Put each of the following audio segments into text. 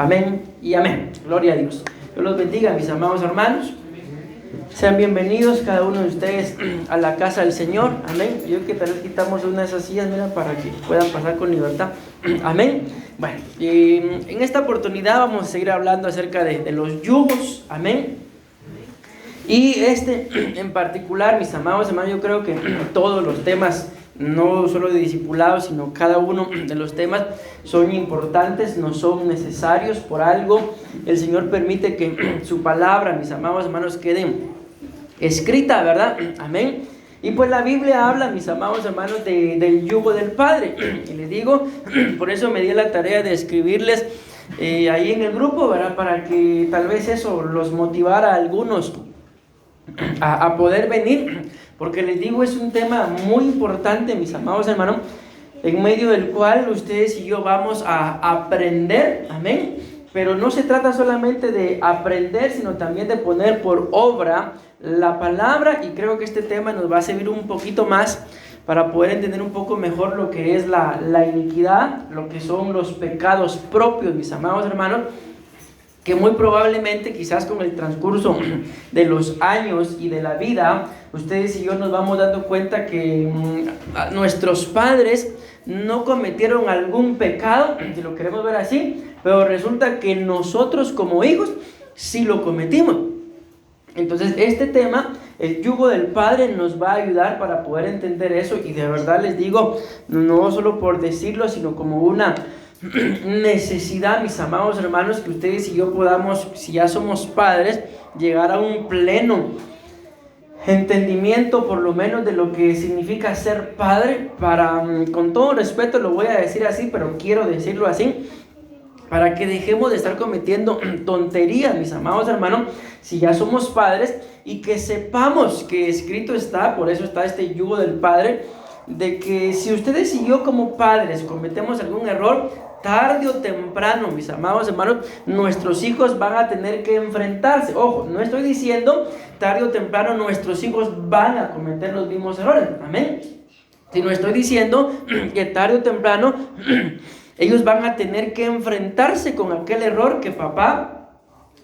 Amén y amén. Gloria a Dios. Dios los bendiga, mis amados hermanos. Sean bienvenidos cada uno de ustedes a la casa del Señor. Amén. Yo que tal vez quitamos una de esas sillas, mira, para que puedan pasar con libertad. Amén. Bueno, en esta oportunidad vamos a seguir hablando acerca de los yugos. Amén. Y en particular, mis amados hermanos, yo creo que todos los temas, no solo de discipulado, sino cada uno de los temas son importantes, no son necesarios. Por algo el Señor permite que su palabra, mis amados hermanos, quede escrita, ¿verdad? Amén. Y pues la Biblia habla, mis amados hermanos, del yugo del Padre. Y les digo, por eso me di la tarea de escribirles ahí en el grupo, ¿verdad? Para que tal vez eso los motivara a algunos a poder venir, porque les digo, es un tema muy importante, mis amados hermanos, en medio del cual ustedes y yo vamos a aprender, amén, pero no se trata solamente de aprender, sino también de poner por obra la palabra, y creo que este tema nos va a servir un poquito más para poder entender un poco mejor lo que es la iniquidad, lo que son los pecados propios, mis amados hermanos, que muy probablemente, quizás con el transcurso de los años y de la vida, ustedes y yo nos vamos dando cuenta que nuestros padres no cometieron algún pecado, si lo queremos ver así, pero resulta que nosotros como hijos sí lo cometimos. Entonces este tema, el yugo del Padre, nos va a ayudar para poder entender eso, y de verdad les digo, no solo por decirlo, sino como una necesidad, mis amados hermanos, que ustedes y yo podamos, si ya somos padres, llegar a un pleno entendimiento, por lo menos, de lo que significa ser padre. Para, con todo respeto lo voy a decir así, pero quiero decirlo así, para que dejemos de estar cometiendo tonterías, mis amados hermanos, si ya somos padres, y que sepamos que escrito está, por eso está este yugo del Padre, de que si ustedes y yo como padres cometemos algún error, tarde o temprano, mis amados hermanos, nuestros hijos van a tener que enfrentarse. Ojo, no estoy diciendo tarde o temprano nuestros hijos van a cometer los mismos errores, amén, sino estoy diciendo que tarde o temprano ellos van a tener que enfrentarse con aquel error que papá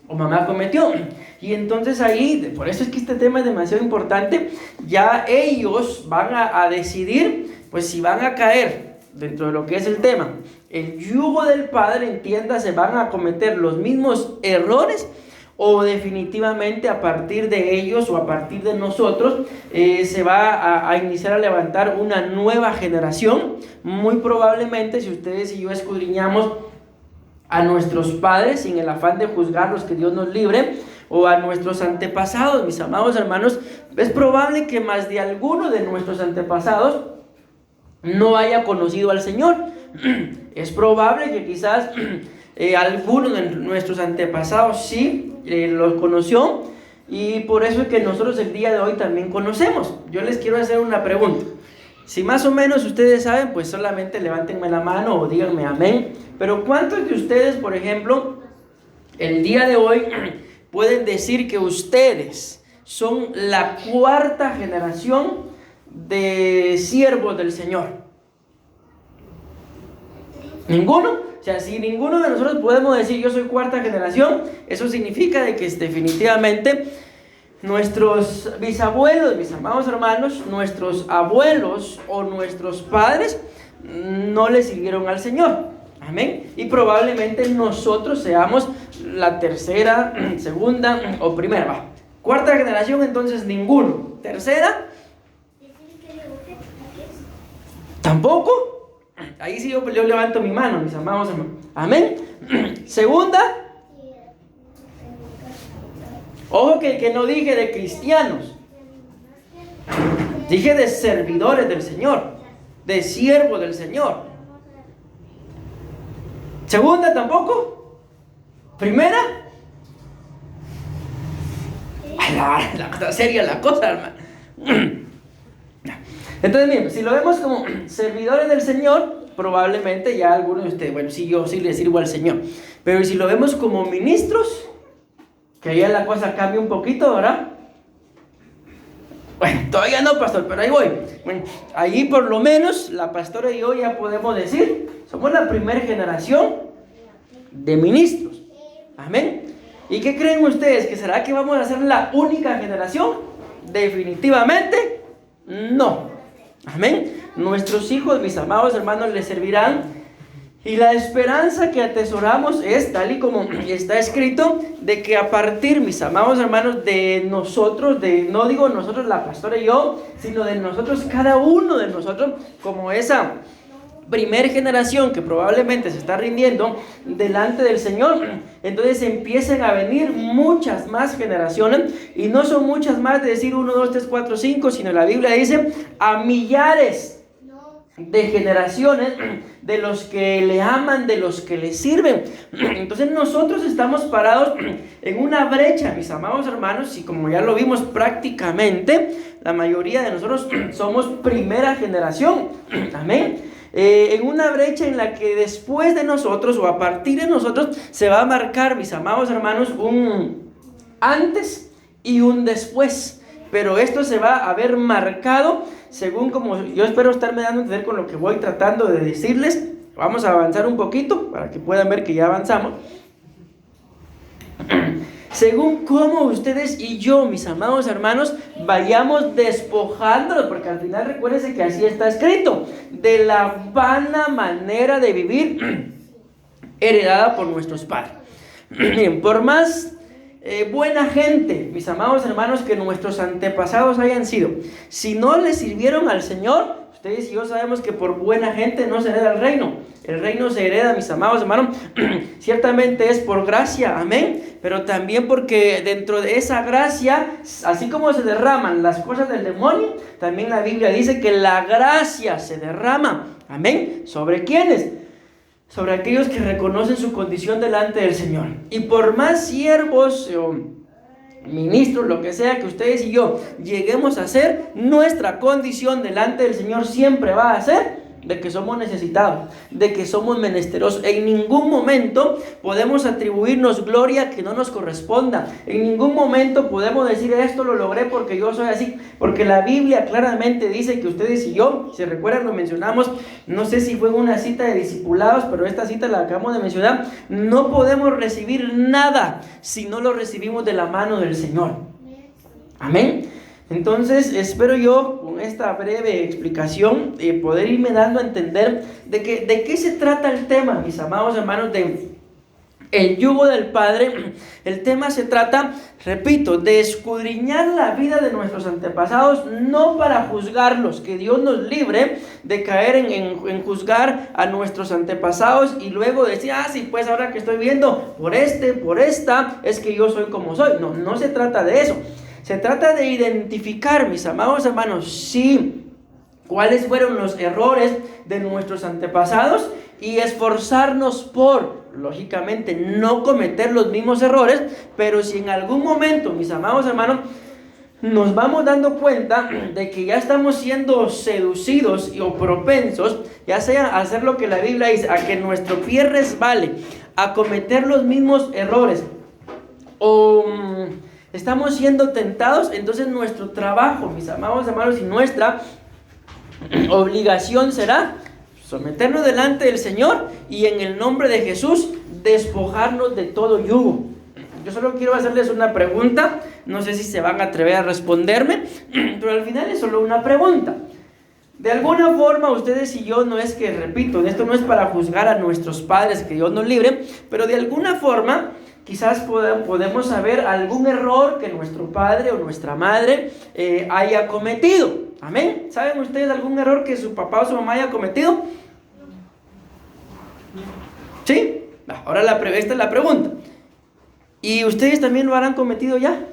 o mamá cometió. Y entonces ahí, por eso es que este tema es demasiado importante. Ya ellos van a decidir, pues, si van a caer dentro de lo que es el tema el yugo del Padre, entiéndase, van a cometer los mismos errores, o definitivamente a partir de ellos o a partir de nosotros se va a iniciar a levantar una nueva generación. Muy probablemente, si ustedes y yo escudriñamos a nuestros padres, sin el afán de juzgarlos, que Dios nos libre, o a nuestros antepasados, mis amados hermanos, es probable que más de alguno de nuestros antepasados no haya conocido al Señor. Es probable que quizás alguno de nuestros antepasados sí los conoció, y por eso es que nosotros el día de hoy también conocemos. Yo les quiero hacer una pregunta. Si más o menos ustedes saben, pues solamente levántenme la mano o díganme amén. Pero ¿cuántos de ustedes, por ejemplo, el día de hoy pueden decir que ustedes son la cuarta generación de siervos del Señor? ¿Ninguno? O sea, si ninguno de nosotros podemos decir yo soy cuarta generación, eso significa de que definitivamente nuestros bisabuelos, mis amados hermanos, nuestros abuelos o nuestros padres no le sirvieron al Señor. Amén. Y probablemente nosotros seamos la tercera, segunda o primera. Cuarta generación, entonces ninguno. Tercera, tampoco. Ahí sí yo levanto mi mano, mis amados hermanos. Amén. Segunda, ojo que no dije de cristianos, dije de servidores del Señor, de siervos del Señor. Segunda, tampoco. Primera, la seria la cosa, hermano. Entonces, miren, si lo vemos como servidores del Señor, probablemente ya algunos de ustedes, bueno, sí, yo sí le sirvo al Señor. Pero si lo vemos como ministros, que ya la cosa cambia un poquito, ¿verdad? Bueno, todavía no, pastor, pero ahí voy. Bueno, ahí por lo menos la pastora y yo ya podemos decir, somos la primera generación de ministros. Amén. ¿Y qué creen ustedes? ¿Que será que vamos a ser la única generación? Definitivamente no. Amén. Nuestros hijos, mis amados hermanos, les servirán. Y la esperanza que atesoramos es, tal y como está escrito, de que a partir, mis amados hermanos, de nosotros, no digo nosotros la pastora y yo, sino de nosotros, cada uno de nosotros, como esa primer generación que probablemente se está rindiendo delante del Señor, entonces empiezan a venir muchas más generaciones, y no son muchas más de decir 1, 2, 3, 4, 5, sino la Biblia dice a millares de generaciones de los que le aman, de los que le sirven. Entonces nosotros estamos parados en una brecha, mis amados hermanos, y como ya lo vimos prácticamente, la mayoría de nosotros somos primera generación. Amén. En una brecha en la que después de nosotros o a partir de nosotros se va a marcar, mis amados hermanos, un antes y un después. Pero esto se va a ver marcado según como yo espero estarme dando a entender con lo que voy tratando de decirles. Vamos a avanzar un poquito para que puedan ver que ya avanzamos. Según cómo ustedes y yo, mis amados hermanos, vayamos despojándonos, porque al final recuérdense que así está escrito, de la vana manera de vivir heredada por nuestros padres. Bien, por más buena gente, mis amados hermanos, que nuestros antepasados hayan sido, si no le sirvieron al Señor, ustedes y yo sabemos que por buena gente no se hereda el reino. El reino se hereda, mis amados hermanos, ciertamente es por gracia, amén, pero también porque dentro de esa gracia, así como se derraman las cosas del demonio, también la Biblia dice que la gracia se derrama, amén. ¿Sobre quiénes? Sobre aquellos que reconocen su condición delante del Señor. Y por más siervos o ministros, lo que sea que ustedes y yo lleguemos a ser, nuestra condición delante del Señor siempre va a ser de que somos necesitados, de que somos menesterosos. En ningún momento podemos atribuirnos gloria que no nos corresponda. En ningún momento podemos decir esto lo logré porque yo soy así, porque la Biblia claramente dice que ustedes y yo, si recuerdan, lo mencionamos, no sé si fue en una cita de discipulados, pero esta cita la acabamos de mencionar. No podemos recibir nada si no lo recibimos de la mano del Señor. Amén. Entonces espero yo con esta breve explicación poder irme dando a entender de qué se trata el tema, mis amados hermanos, de el yugo del Padre. El tema se trata, repito, de escudriñar la vida de nuestros antepasados, no para juzgarlos, que Dios nos libre de caer en juzgar a nuestros antepasados y luego decir, sí, pues ahora que estoy viendo por esta, es que yo soy como soy. No, no se trata de eso. Se trata de identificar, mis amados hermanos, sí, cuáles fueron los errores de nuestros antepasados y esforzarnos por, lógicamente, no cometer los mismos errores, pero si en algún momento, mis amados hermanos, nos vamos dando cuenta de que ya estamos siendo seducidos o propensos, ya sea a hacer lo que la Biblia dice, a que nuestro pie resbale, a cometer los mismos errores, o estamos siendo tentados, entonces nuestro trabajo, mis amados hermanos, y nuestra obligación será someternos delante del Señor y en el nombre de Jesús despojarnos de todo yugo. Yo solo quiero hacerles una pregunta, no sé si se van a atrever a responderme, pero al final es solo una pregunta. De alguna forma ustedes y yo, no es que, repito, esto no es para juzgar a nuestros padres, que Dios nos libre, pero de alguna forma quizás podemos saber algún error que nuestro padre o nuestra madre haya cometido. Amén. ¿Saben ustedes algún error que su papá o su mamá haya cometido? ¿Sí? Ahora esta es la pregunta. ¿Y ustedes también lo habrán cometido ya?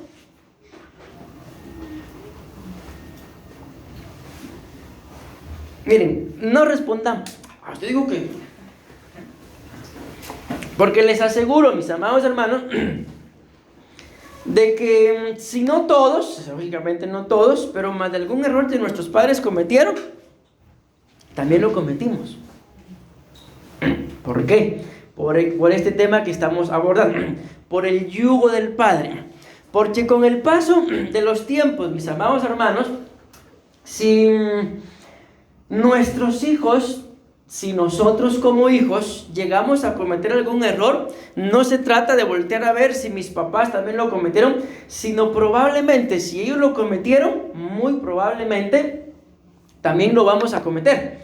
Miren, no respondamos. Yo digo que... Porque les aseguro, mis amados hermanos, de que si no todos, lógicamente no todos, pero más de algún error que nuestros padres cometieron, también lo cometimos. ¿Por qué? Por este tema que estamos abordando, por el yugo del Padre. Porque con el paso de los tiempos, mis amados hermanos, si nuestros hijos si nosotros como hijos llegamos a cometer algún error, no se trata de voltear a ver si mis papás también lo cometieron, sino probablemente si ellos lo cometieron, muy probablemente también lo vamos a cometer.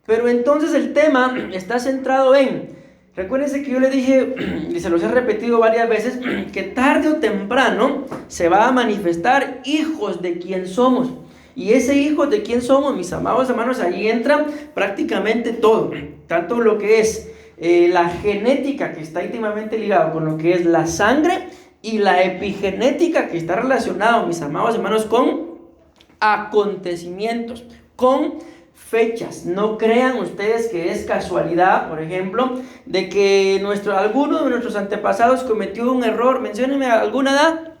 Pero entonces el tema está centrado en, recuérdense que yo le dije, y se los he repetido varias veces, que tarde o temprano se va a manifestar hijos de quién somos. Y ese hijo de quién somos, mis amados hermanos, allí entra prácticamente todo. Tanto lo que es la genética, que está íntimamente ligado con lo que es la sangre, y la epigenética, que está relacionado, mis amados hermanos, con acontecimientos, con fechas. No crean ustedes que es casualidad, por ejemplo, de que alguno de nuestros antepasados cometió un error. Menciónenme alguna edad.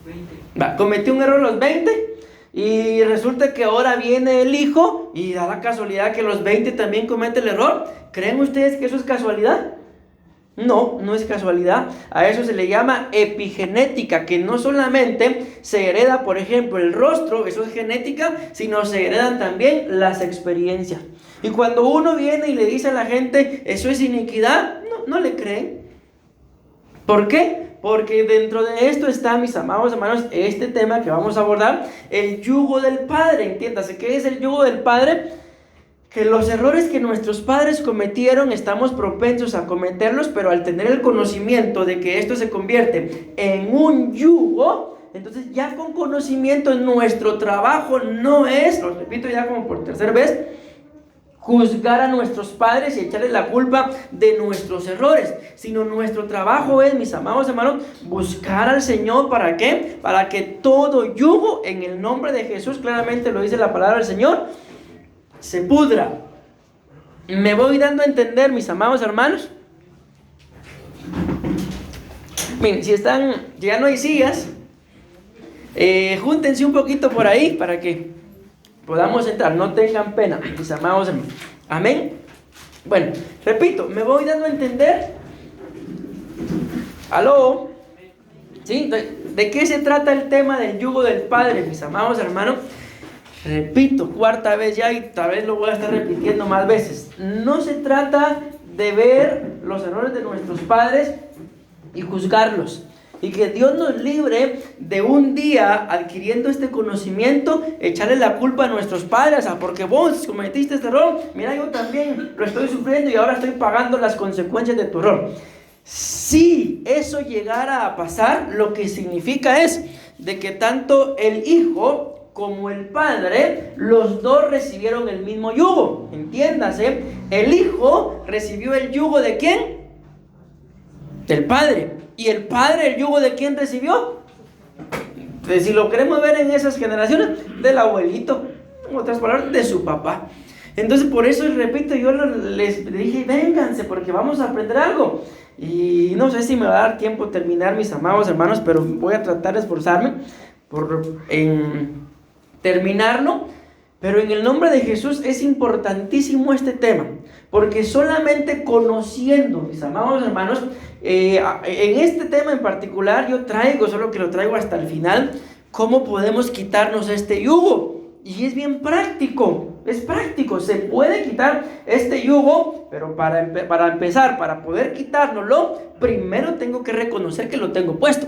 20. Cometió un error a los 20 y resulta que ahora viene el hijo y da la casualidad que los 20 también comete el error. ¿Creen ustedes que eso es casualidad? No, no es casualidad. A eso se le llama epigenética, que no solamente se hereda, por ejemplo, el rostro, eso es genética, sino se heredan también las experiencias. Y cuando uno viene y le dice a la gente, eso es iniquidad, no le creen. ¿Por qué? Porque dentro de esto está, mis amados hermanos, este tema que vamos a abordar, el yugo del Padre. Entiéndase, ¿qué es el yugo del Padre? Que los errores que nuestros padres cometieron estamos propensos a cometerlos, pero al tener el conocimiento de que esto se convierte en un yugo, entonces ya con conocimiento nuestro trabajo no es, lo repito ya como por tercera vez, juzgar a nuestros padres y echarles la culpa de nuestros errores, sino nuestro trabajo es, mis amados hermanos, buscar al Señor. ¿Para qué? Para que todo yugo en el nombre de Jesús, claramente lo dice la palabra del Señor, se pudra. ¿Me voy dando a entender, mis amados hermanos? Miren, si ya no hay sillas, júntense un poquito por ahí para que podamos entrar, no tengan pena, mis amados hermanos. Amén. Bueno, repito, me voy dando a entender. ¿Aló? ¿Sí? ¿De qué se trata el tema del yugo del Padre, mis amados hermanos? Repito, cuarta vez ya, y tal vez lo voy a estar repitiendo más veces. No se trata de ver los errores de nuestros padres y juzgarlos. Y que Dios nos libre de un día, adquiriendo este conocimiento, echarle la culpa a nuestros padres. Porque vos cometiste este error, mira, yo también lo estoy sufriendo y ahora estoy pagando las consecuencias de tu error. Si eso llegara a pasar, lo que significa es de que tanto el hijo como el padre, los dos recibieron el mismo yugo. Entiéndase, el hijo recibió el yugo ¿de quién? Del padre. ¿Y el padre el yugo de quién recibió? Si lo queremos ver en esas generaciones, del abuelito, en otras palabras, de su papá. Entonces, por eso, repito, yo les dije, vénganse, porque vamos a aprender algo. Y no sé si me va a dar tiempo terminar, mis amados hermanos, pero voy a tratar de esforzarme en terminarlo. Pero en el nombre de Jesús es importantísimo este tema, porque solamente conociendo, mis amados hermanos, en este tema en particular yo traigo, solo que lo traigo hasta el final, cómo podemos quitarnos este yugo. Y es bien práctico, es práctico, se puede quitar este yugo, pero para empezar, para poder quitárnoslo, primero tengo que reconocer que lo tengo puesto.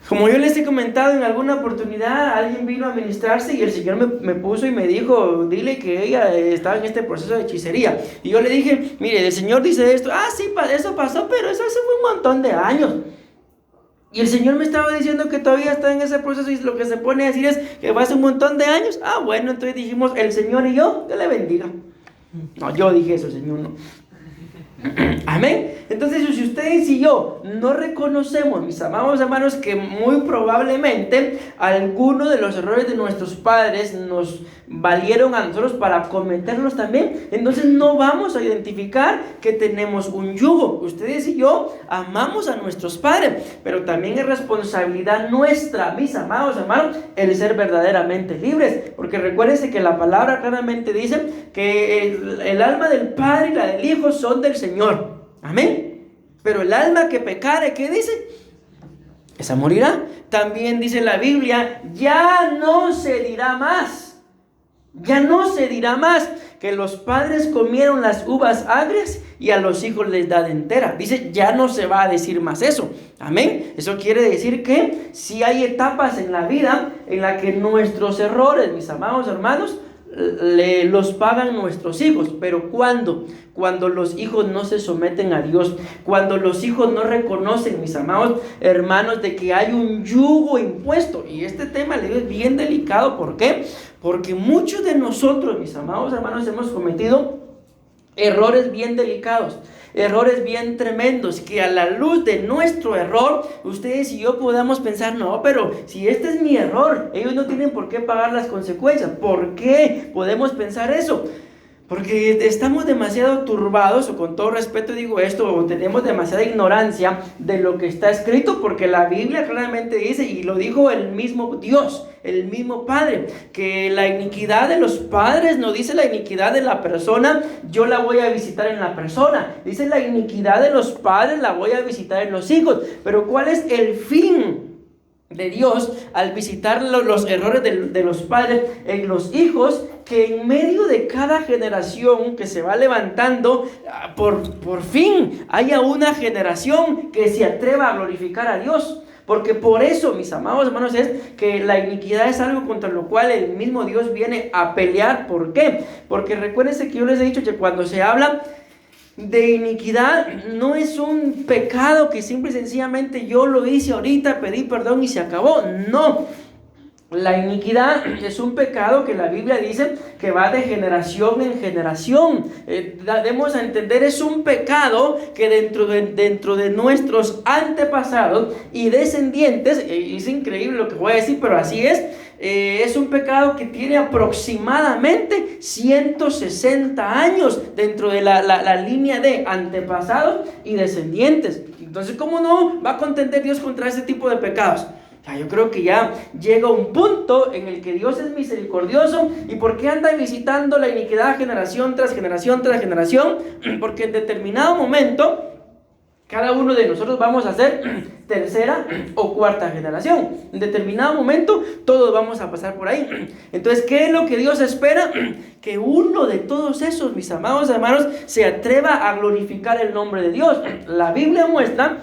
Como yo les he comentado en alguna oportunidad, alguien vino a ministrarse y el Señor me puso y me dijo, dile que ella estaba en este proceso de hechicería. Y yo le dije, mire, el Señor dice esto. Ah, sí, eso pasó, pero eso hace un montón de años. Y el Señor me estaba diciendo que todavía está en ese proceso y lo que se pone a decir es que va a ser un montón de años. Ah, bueno, entonces dijimos, el Señor y yo, Dios le bendiga. No, yo dije eso, Señor, no. Amén. Entonces, si ustedes y yo no reconocemos, mis amados hermanos, que muy probablemente algunos de los errores de nuestros padres nos valieron a nosotros para cometerlos también, entonces no vamos a identificar que tenemos un yugo. Ustedes y yo amamos a nuestros padres, pero también es responsabilidad nuestra, mis amados hermanos, el ser verdaderamente libres, porque recuérdense que la palabra claramente dice que el alma del Padre y la del Hijo son del Señor. Amén. Pero el alma que pecare, ¿qué dice? Esa morirá. También dice la Biblia, ya no se dirá más Ya no se dirá más que los padres comieron las uvas agrias y a los hijos les da de entera. Dice, ya no se va a decir más eso. Amén. Eso quiere decir que si hay etapas en la vida en la que nuestros errores, mis amados hermanos, los pagan nuestros hijos. Pero cuando los hijos no se someten a Dios, cuando los hijos no reconocen, mis amados hermanos, de que hay un yugo impuesto. Y este tema le digo, es bien delicado. ¿Por qué? Porque muchos de nosotros, mis amados hermanos, hemos cometido errores bien delicados, errores bien tremendos, que a la luz de nuestro error, ustedes y yo podamos pensar, no, pero si este es mi error, ellos no tienen por qué pagar las consecuencias. ¿Por qué podemos pensar eso? Porque estamos demasiado turbados, o con todo respeto digo esto, o tenemos demasiada ignorancia de lo que está escrito, porque la Biblia claramente dice, y lo dijo el mismo Dios, el mismo Padre, que la iniquidad de los padres no dice la iniquidad de la persona, yo la voy a visitar en la persona, dice la iniquidad de los padres la voy a visitar en los hijos. Pero ¿cuál es el fin de Dios al visitar los errores de los padres en los hijos? Que en medio de cada generación que se va levantando, por fin haya una generación que se atreva a glorificar a Dios. Porque por eso, mis amados hermanos, es que la iniquidad es algo contra lo cual el mismo Dios viene a pelear. ¿Por qué? Porque recuérdense que yo les he dicho que cuando se habla de iniquidad, no es un pecado que simple y sencillamente yo lo hice ahorita, pedí perdón y se acabó. No. La iniquidad es un pecado que la Biblia dice que va de generación en generación. Debemos entender, es un pecado que dentro de nuestros antepasados y descendientes, es increíble lo que voy a decir, pero así es un pecado que tiene aproximadamente 160 años dentro de la línea de antepasados y descendientes. Entonces, ¿cómo no va a contender Dios contra ese tipo de pecados? Yo creo que ya llega un punto en el que Dios es misericordioso. ¿Y por qué anda visitando la iniquidad generación tras generación tras generación? Porque en determinado momento cada uno de nosotros vamos a ser tercera o cuarta generación. En determinado momento todos vamos a pasar por ahí. Entonces, ¿qué es lo que Dios espera? Que uno de todos esos, mis amados hermanos, se atreva a glorificar el nombre de Dios. La Biblia muestra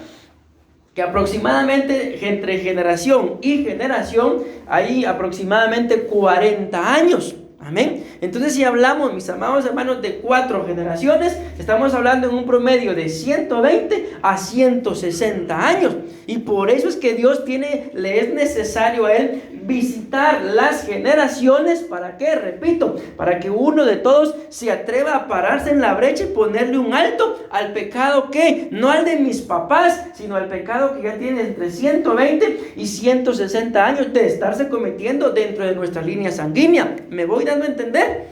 que aproximadamente entre generación y generación hay aproximadamente 40 años. Amén. Entonces, si hablamos, mis amados hermanos, de 4 generaciones, estamos hablando en un promedio de 120 a 160 años. Y por eso es que Dios le es necesario a Él visitar las generaciones. ¿Para qué? Repito, para que uno de todos se atreva a pararse en la brecha y ponerle un alto al pecado que, no al de mis papás, sino al pecado que ya tiene entre 120 y 160 años de estarse cometiendo dentro de nuestra línea sanguínea. ¿Me voy dando a entender?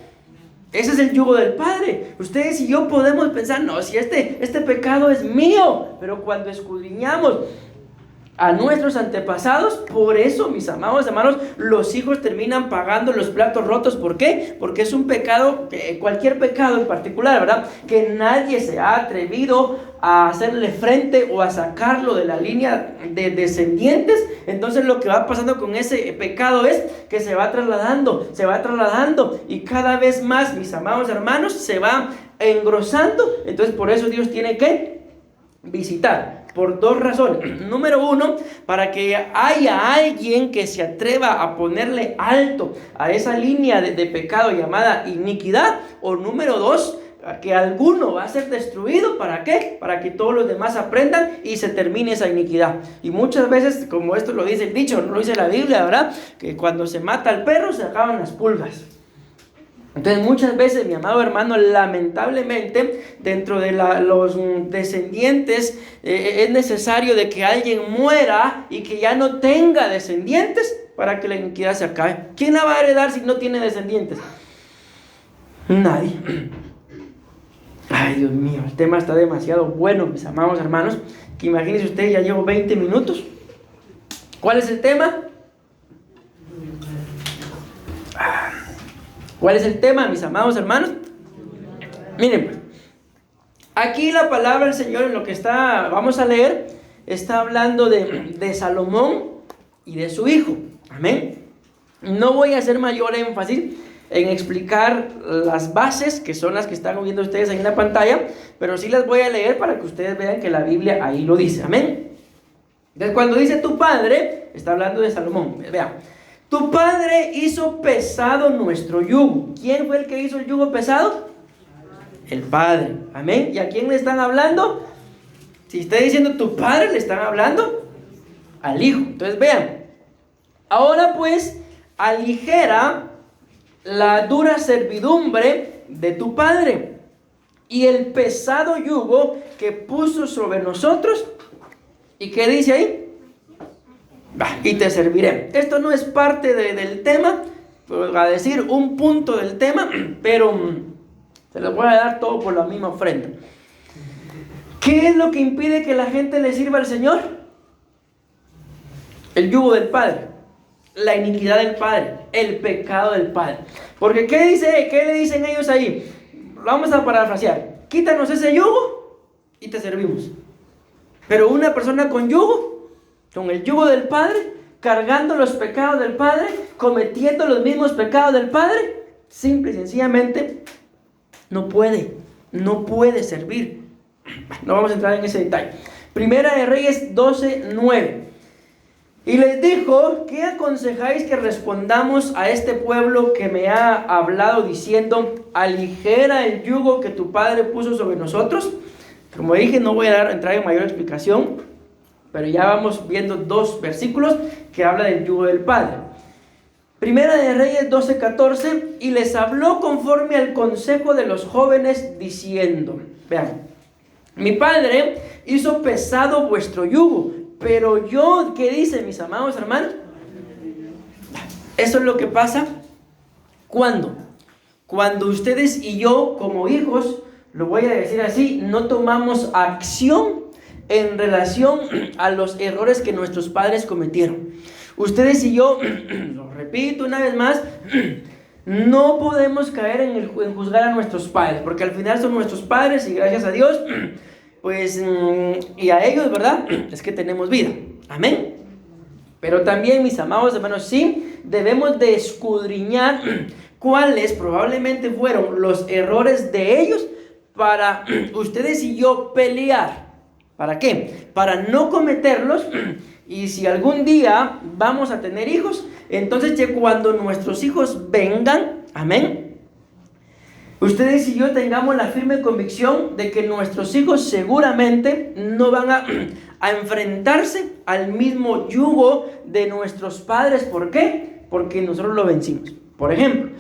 Ese es el yugo del Padre. Ustedes y yo podemos pensar, no, si este pecado es mío, pero cuando escudriñamos a nuestros antepasados, por eso, mis amados hermanos, los hijos terminan pagando los platos rotos. ¿Por qué? Porque es un pecado, cualquier pecado en particular, ¿verdad?, que nadie se ha atrevido a hacerle frente o a sacarlo de la línea de descendientes. Entonces lo que va pasando con ese pecado es que se va trasladando y cada vez más, mis amados hermanos, se va engrosando. Entonces por eso Dios tiene que visitar. Por 2 razones. Número 1, para que haya alguien que se atreva a ponerle alto a esa línea de pecado llamada iniquidad. O número 2, que alguno va a ser destruido. ¿Para qué? Para que todos los demás aprendan y se termine esa iniquidad. Y muchas veces, como esto lo dice el dicho, no lo dice la Biblia, ¿verdad?, que cuando se mata al perro se acaban las pulgas. Entonces muchas veces, mi amado hermano, lamentablemente dentro de los descendientes es necesario de que alguien muera y que ya no tenga descendientes para que la iniquidad se acabe. ¿Quién la va a heredar si no tiene descendientes? Nadie. Ay, Dios mío, el tema está demasiado bueno, mis amados hermanos, que imagínense ustedes, ya llevo 20 minutos. ¿Cuál es el tema? ¿Cuál es el tema, mis amados hermanos? Miren, pues, aquí la palabra del Señor, en lo que vamos a leer, está hablando de Salomón y de su hijo. Amén. No voy a hacer mayor énfasis en explicar las bases, que son las que están viendo ustedes ahí en la pantalla, pero sí las voy a leer para que ustedes vean que la Biblia ahí lo dice. Amén. Entonces, cuando dice tu padre, está hablando de Salomón. Vean, tu padre hizo pesado nuestro yugo. ¿Quién fue el que hizo el yugo pesado? El padre. Amén. ¿Y a quién le están hablando? Si está diciendo tu padre, le están hablando al hijo. Entonces vean, ahora pues aligera la dura servidumbre de tu padre y el pesado yugo que puso sobre nosotros. ¿Y qué dice ahí? Y te serviré. Esto no es parte del tema, a decir un punto del tema, pero se los voy a dar todo por la misma ofrenda. ¿Qué es lo que impide que la gente le sirva al Señor? El yugo del padre, la iniquidad del padre, el pecado del padre. Porque ¿qué le dicen ellos ahí? Vamos a parafrasear. Quítanos ese yugo y te servimos. Pero una persona con yugo, con el yugo del padre, cargando los pecados del padre, cometiendo los mismos pecados del padre, simple y sencillamente no puede servir. No vamos a entrar en ese detalle. Primera de Reyes 12:9. Y les dijo: ¿qué aconsejáis que respondamos a este pueblo que me ha hablado diciendo: aligera el yugo que tu padre puso sobre nosotros? Como dije, no voy a entrar en mayor explicación, pero ya vamos viendo 2 versículos que habla del yugo del padre. Primera de Reyes 12:14. Y les habló conforme al consejo de los jóvenes diciendo, vean, mi padre hizo pesado vuestro yugo, pero yo, ¿qué dice, mis amados hermanos? Eso es lo que pasa cuando ustedes y yo como hijos, lo voy a decir así, no tomamos acción en relación a los errores que nuestros padres cometieron. Ustedes y yo, lo repito una vez más, no podemos caer en juzgar a nuestros padres, porque al final son nuestros padres y gracias a Dios, pues, y a ellos, ¿verdad? Es que tenemos vida. Amén. Pero también, mis amados hermanos, sí debemos de escudriñar cuáles probablemente fueron los errores de ellos para ustedes y yo pelear. ¿Para qué? Para no cometerlos. Y si algún día vamos a tener hijos, entonces ya cuando nuestros hijos vengan, amén, ustedes y yo tengamos la firme convicción de que nuestros hijos seguramente no van a enfrentarse al mismo yugo de nuestros padres. ¿Por qué? Porque nosotros lo vencimos. Por ejemplo,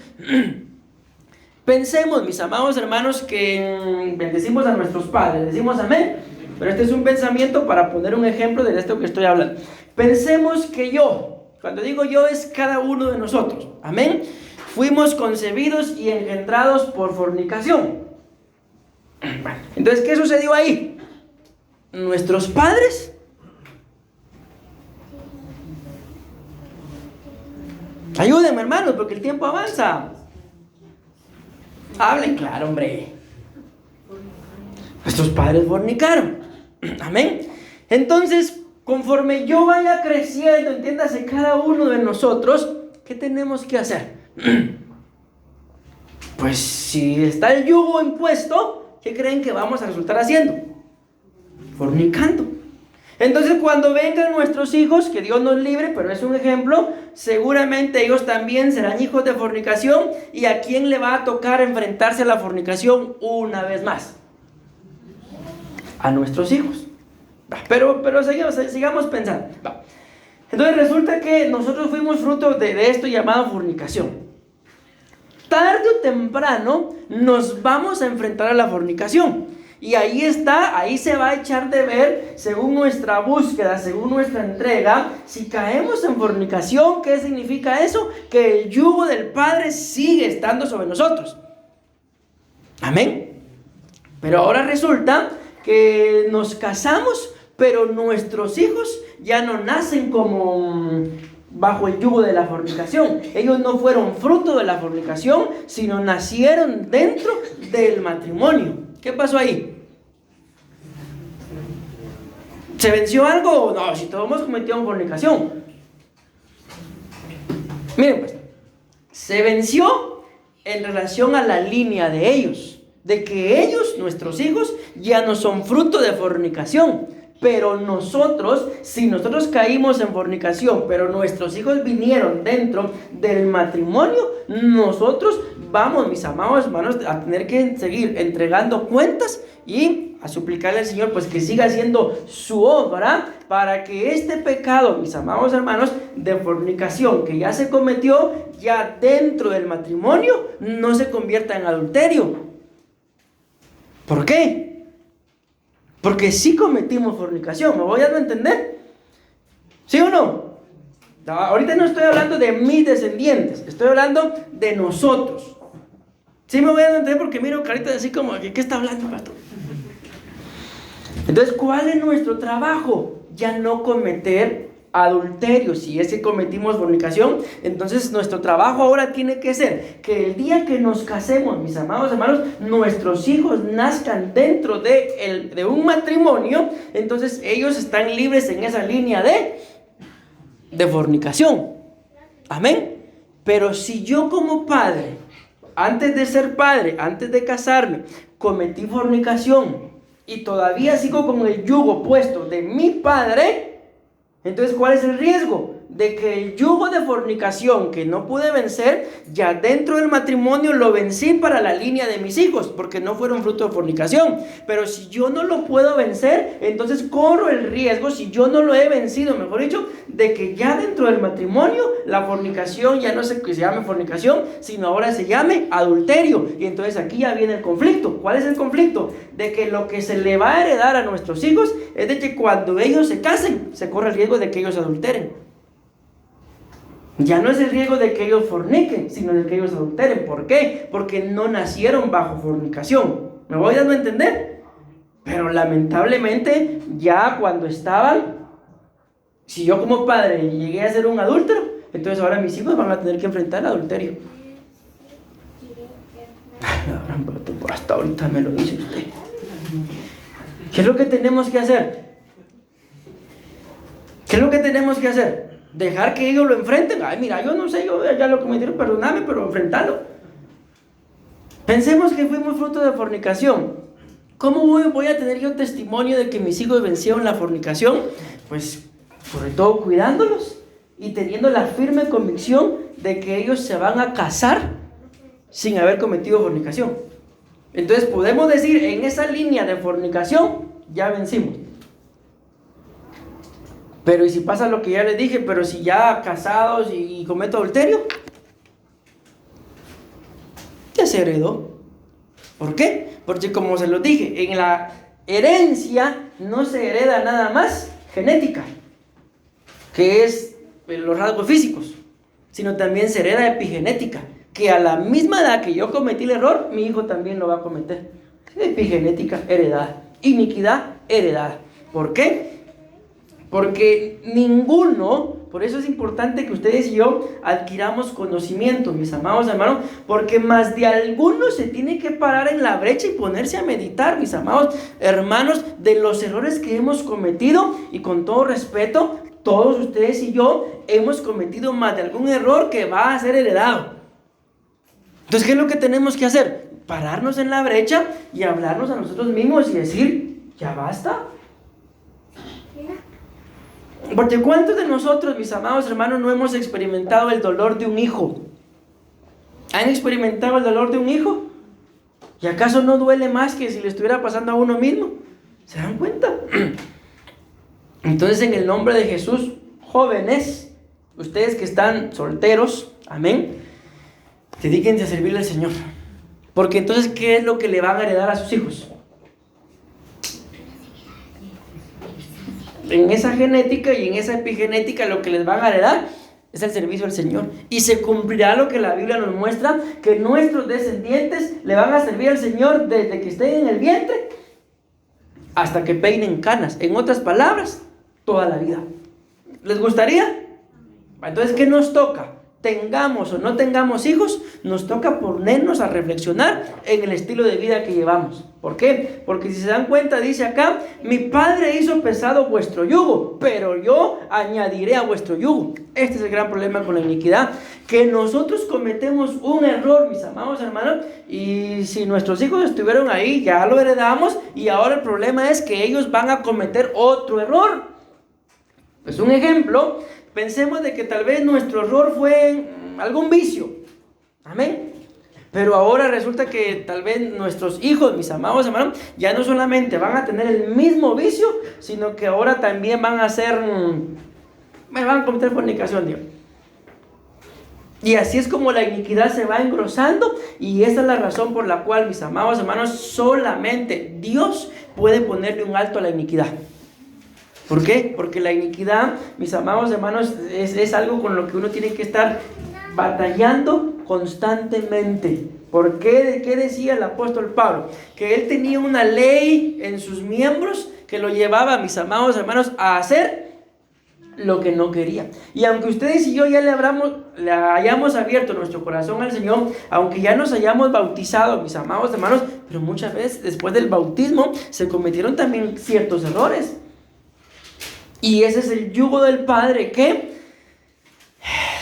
pensemos, mis amados hermanos, que bendecimos a nuestros padres, decimos amén. Pero este es un pensamiento para poner un ejemplo de esto que estoy hablando. Pensemos que cuando digo yo, es cada uno de nosotros, amén, fuimos concebidos y engendrados por fornicación. Entonces, ¿qué sucedió ahí? Nuestros padres ayúdenme, hermanos, porque el tiempo avanza. Hablen claro, hombre. Nuestros padres fornicaron. Amén. Entonces, conforme yo vaya creciendo, entiéndase, cada uno de nosotros, ¿qué tenemos que hacer? Pues si está el yugo impuesto, ¿qué creen que vamos a resultar haciendo? Fornicando. Entonces, cuando vengan nuestros hijos, que Dios nos libre, pero es un ejemplo, seguramente ellos también serán hijos de fornicación. ¿Y a quién le va a tocar enfrentarse a la fornicación una vez más? A nuestros hijos. Pero sigamos pensando. Entonces resulta que nosotros fuimos fruto de esto llamado fornicación. Tarde o temprano nos vamos a enfrentar a la fornicación. Y ahí se va a echar de ver, según nuestra búsqueda, según nuestra entrega, si caemos en fornicación. ¿Qué significa eso? Que el yugo del Padre sigue estando sobre nosotros. Amén. Pero ahora resulta que nos casamos, pero nuestros hijos ya no nacen como bajo el yugo de la fornicación. Ellos no fueron fruto de la fornicación, sino nacieron dentro del matrimonio. ¿Qué pasó ahí? ¿Se venció algo? No, si todos cometieron fornicación. Miren pues, se venció en relación a la línea de ellos, de que ellos, nuestros hijos, ya no son fruto de fornicación. Pero nosotros, si nosotros caímos en fornicación, pero nuestros hijos vinieron dentro del matrimonio, nosotros vamos, mis amados hermanos, a tener que seguir entregando cuentas y a suplicarle al Señor pues que siga haciendo su obra para que este pecado, mis amados hermanos, de fornicación que ya se cometió ya dentro del matrimonio, no se convierta en adulterio. ¿Por qué? Porque sí cometimos fornicación, ¿me voy a entender? ¿Sí o no? Ahorita no estoy hablando de mis descendientes, estoy hablando de nosotros. Sí me voy a entender porque miro caritas así como, ¿qué está hablando, pastor? Entonces, ¿cuál es nuestro trabajo? Ya no cometer adulterio. Si es que cometimos fornicación, entonces nuestro trabajo ahora tiene que ser que el día que nos casemos, mis amados hermanos, nuestros hijos nazcan dentro de un matrimonio, entonces ellos están libres en esa línea de fornicación. Amén. Pero si yo como padre, antes de ser padre, antes de casarme, cometí fornicación y todavía sigo con el yugo puesto de mi padre, entonces, ¿cuál es el riesgo? De que el yugo de fornicación que no pude vencer, ya dentro del matrimonio lo vencí para la línea de mis hijos, porque no fueron fruto de fornicación. Pero si yo no lo puedo vencer, entonces corro el riesgo, si yo no lo he vencido, mejor dicho, de que ya dentro del matrimonio la fornicación ya no se llame fornicación, sino ahora se llame adulterio. Y entonces aquí ya viene el conflicto. ¿Cuál es el conflicto? De que lo que se le va a heredar a nuestros hijos es de que cuando ellos se casen, se corre el riesgo de que ellos adulteren. Ya no es el riesgo de que ellos forniquen, sino de que ellos adulteren. ¿Por qué? Porque no nacieron bajo fornicación. ¿Me voy dando a entender? Pero lamentablemente, ya cuando estaban, si yo como padre llegué a ser un adúltero, entonces ahora mis hijos van a tener que enfrentar el adulterio. Hasta ahorita me lo dice usted. ¿Qué es lo que tenemos que hacer? ¿Qué es lo que tenemos que hacer? Dejar que ellos lo enfrenten. Ay, mira, yo no sé, yo ya lo cometieron, perdóname, pero enfrentarlo. Pensemos que fuimos fruto de fornicación. ¿Cómo voy a tener yo testimonio de que mis hijos vencieron la fornicación? Pues, sobre todo, cuidándolos y teniendo la firme convicción de que ellos se van a casar sin haber cometido fornicación. Entonces, podemos decir, en esa línea de fornicación, ya vencimos. Pero ¿y si pasa lo que ya les dije? Pero si ya casados y cometo adulterio, ya se heredó. ¿Por qué? Porque como se los dije, en la herencia no se hereda nada más genética, que es los rasgos físicos, sino también se hereda epigenética, que a la misma edad que yo cometí el error, mi hijo también lo va a cometer. Epigenética heredada, iniquidad heredada. ¿Por qué? Porque ninguno, por eso es importante que ustedes y yo adquiramos conocimiento, mis amados hermanos, porque más de alguno se tiene que parar en la brecha y ponerse a meditar, mis amados hermanos, de los errores que hemos cometido. Y con todo respeto, todos ustedes y yo hemos cometido más de algún error que va a ser heredado. Entonces, ¿qué es lo que tenemos que hacer? Pararnos en la brecha y hablarnos a nosotros mismos y decir, ya basta. Porque ¿cuántos de nosotros, mis amados hermanos, no hemos experimentado el dolor de un hijo? ¿Han experimentado el dolor de un hijo? ¿Y acaso no duele más que si le estuviera pasando a uno mismo? ¿Se dan cuenta? Entonces, en el nombre de Jesús, jóvenes, ustedes que están solteros, amén, dedíquense a servirle al Señor. Porque entonces, ¿qué es lo que le van a heredar a sus hijos? En esa genética y en esa epigenética lo que les van a heredar es el servicio al Señor. Y se cumplirá lo que la Biblia nos muestra, que nuestros descendientes le van a servir al Señor desde que estén en el vientre hasta que peinen canas. En otras palabras, toda la vida. ¿Les gustaría? Entonces, ¿qué nos toca? tengamos o no tengamos hijos, nos toca ponernos a reflexionar en el estilo de vida que llevamos. ¿Por qué? Porque si se dan cuenta, dice acá, mi padre hizo pesado vuestro yugo, pero yo añadiré a vuestro yugo. Este es el gran problema con la iniquidad, que nosotros cometemos un error, mis amados hermanos, y si nuestros hijos estuvieron ahí, ya lo heredamos, y ahora el problema es que ellos van a cometer otro error. Pues un ejemplo, pensemos de que tal vez nuestro error fue algún vicio. Amén. Pero ahora resulta que tal vez nuestros hijos, mis amados hermanos, ya no solamente van a tener el mismo vicio, sino que ahora también van a cometer fornicación, Dios. Y así es como la iniquidad se va engrosando, y esa es la razón por la cual, mis amados hermanos, solamente Dios puede ponerle un alto a la iniquidad. ¿Por qué? Porque la iniquidad, mis amados hermanos, es algo con lo que uno tiene que estar batallando constantemente. ¿Por qué? ¿Qué decía el apóstol Pablo? Que él tenía una ley en sus miembros que lo llevaba, mis amados hermanos, a hacer lo que no quería. Y aunque ustedes y yo ya le hayamos abierto nuestro corazón al Señor, aunque ya nos hayamos bautizado, mis amados hermanos, pero muchas veces después del bautismo se cometieron también ciertos errores. Y ese es el yugo del Padre que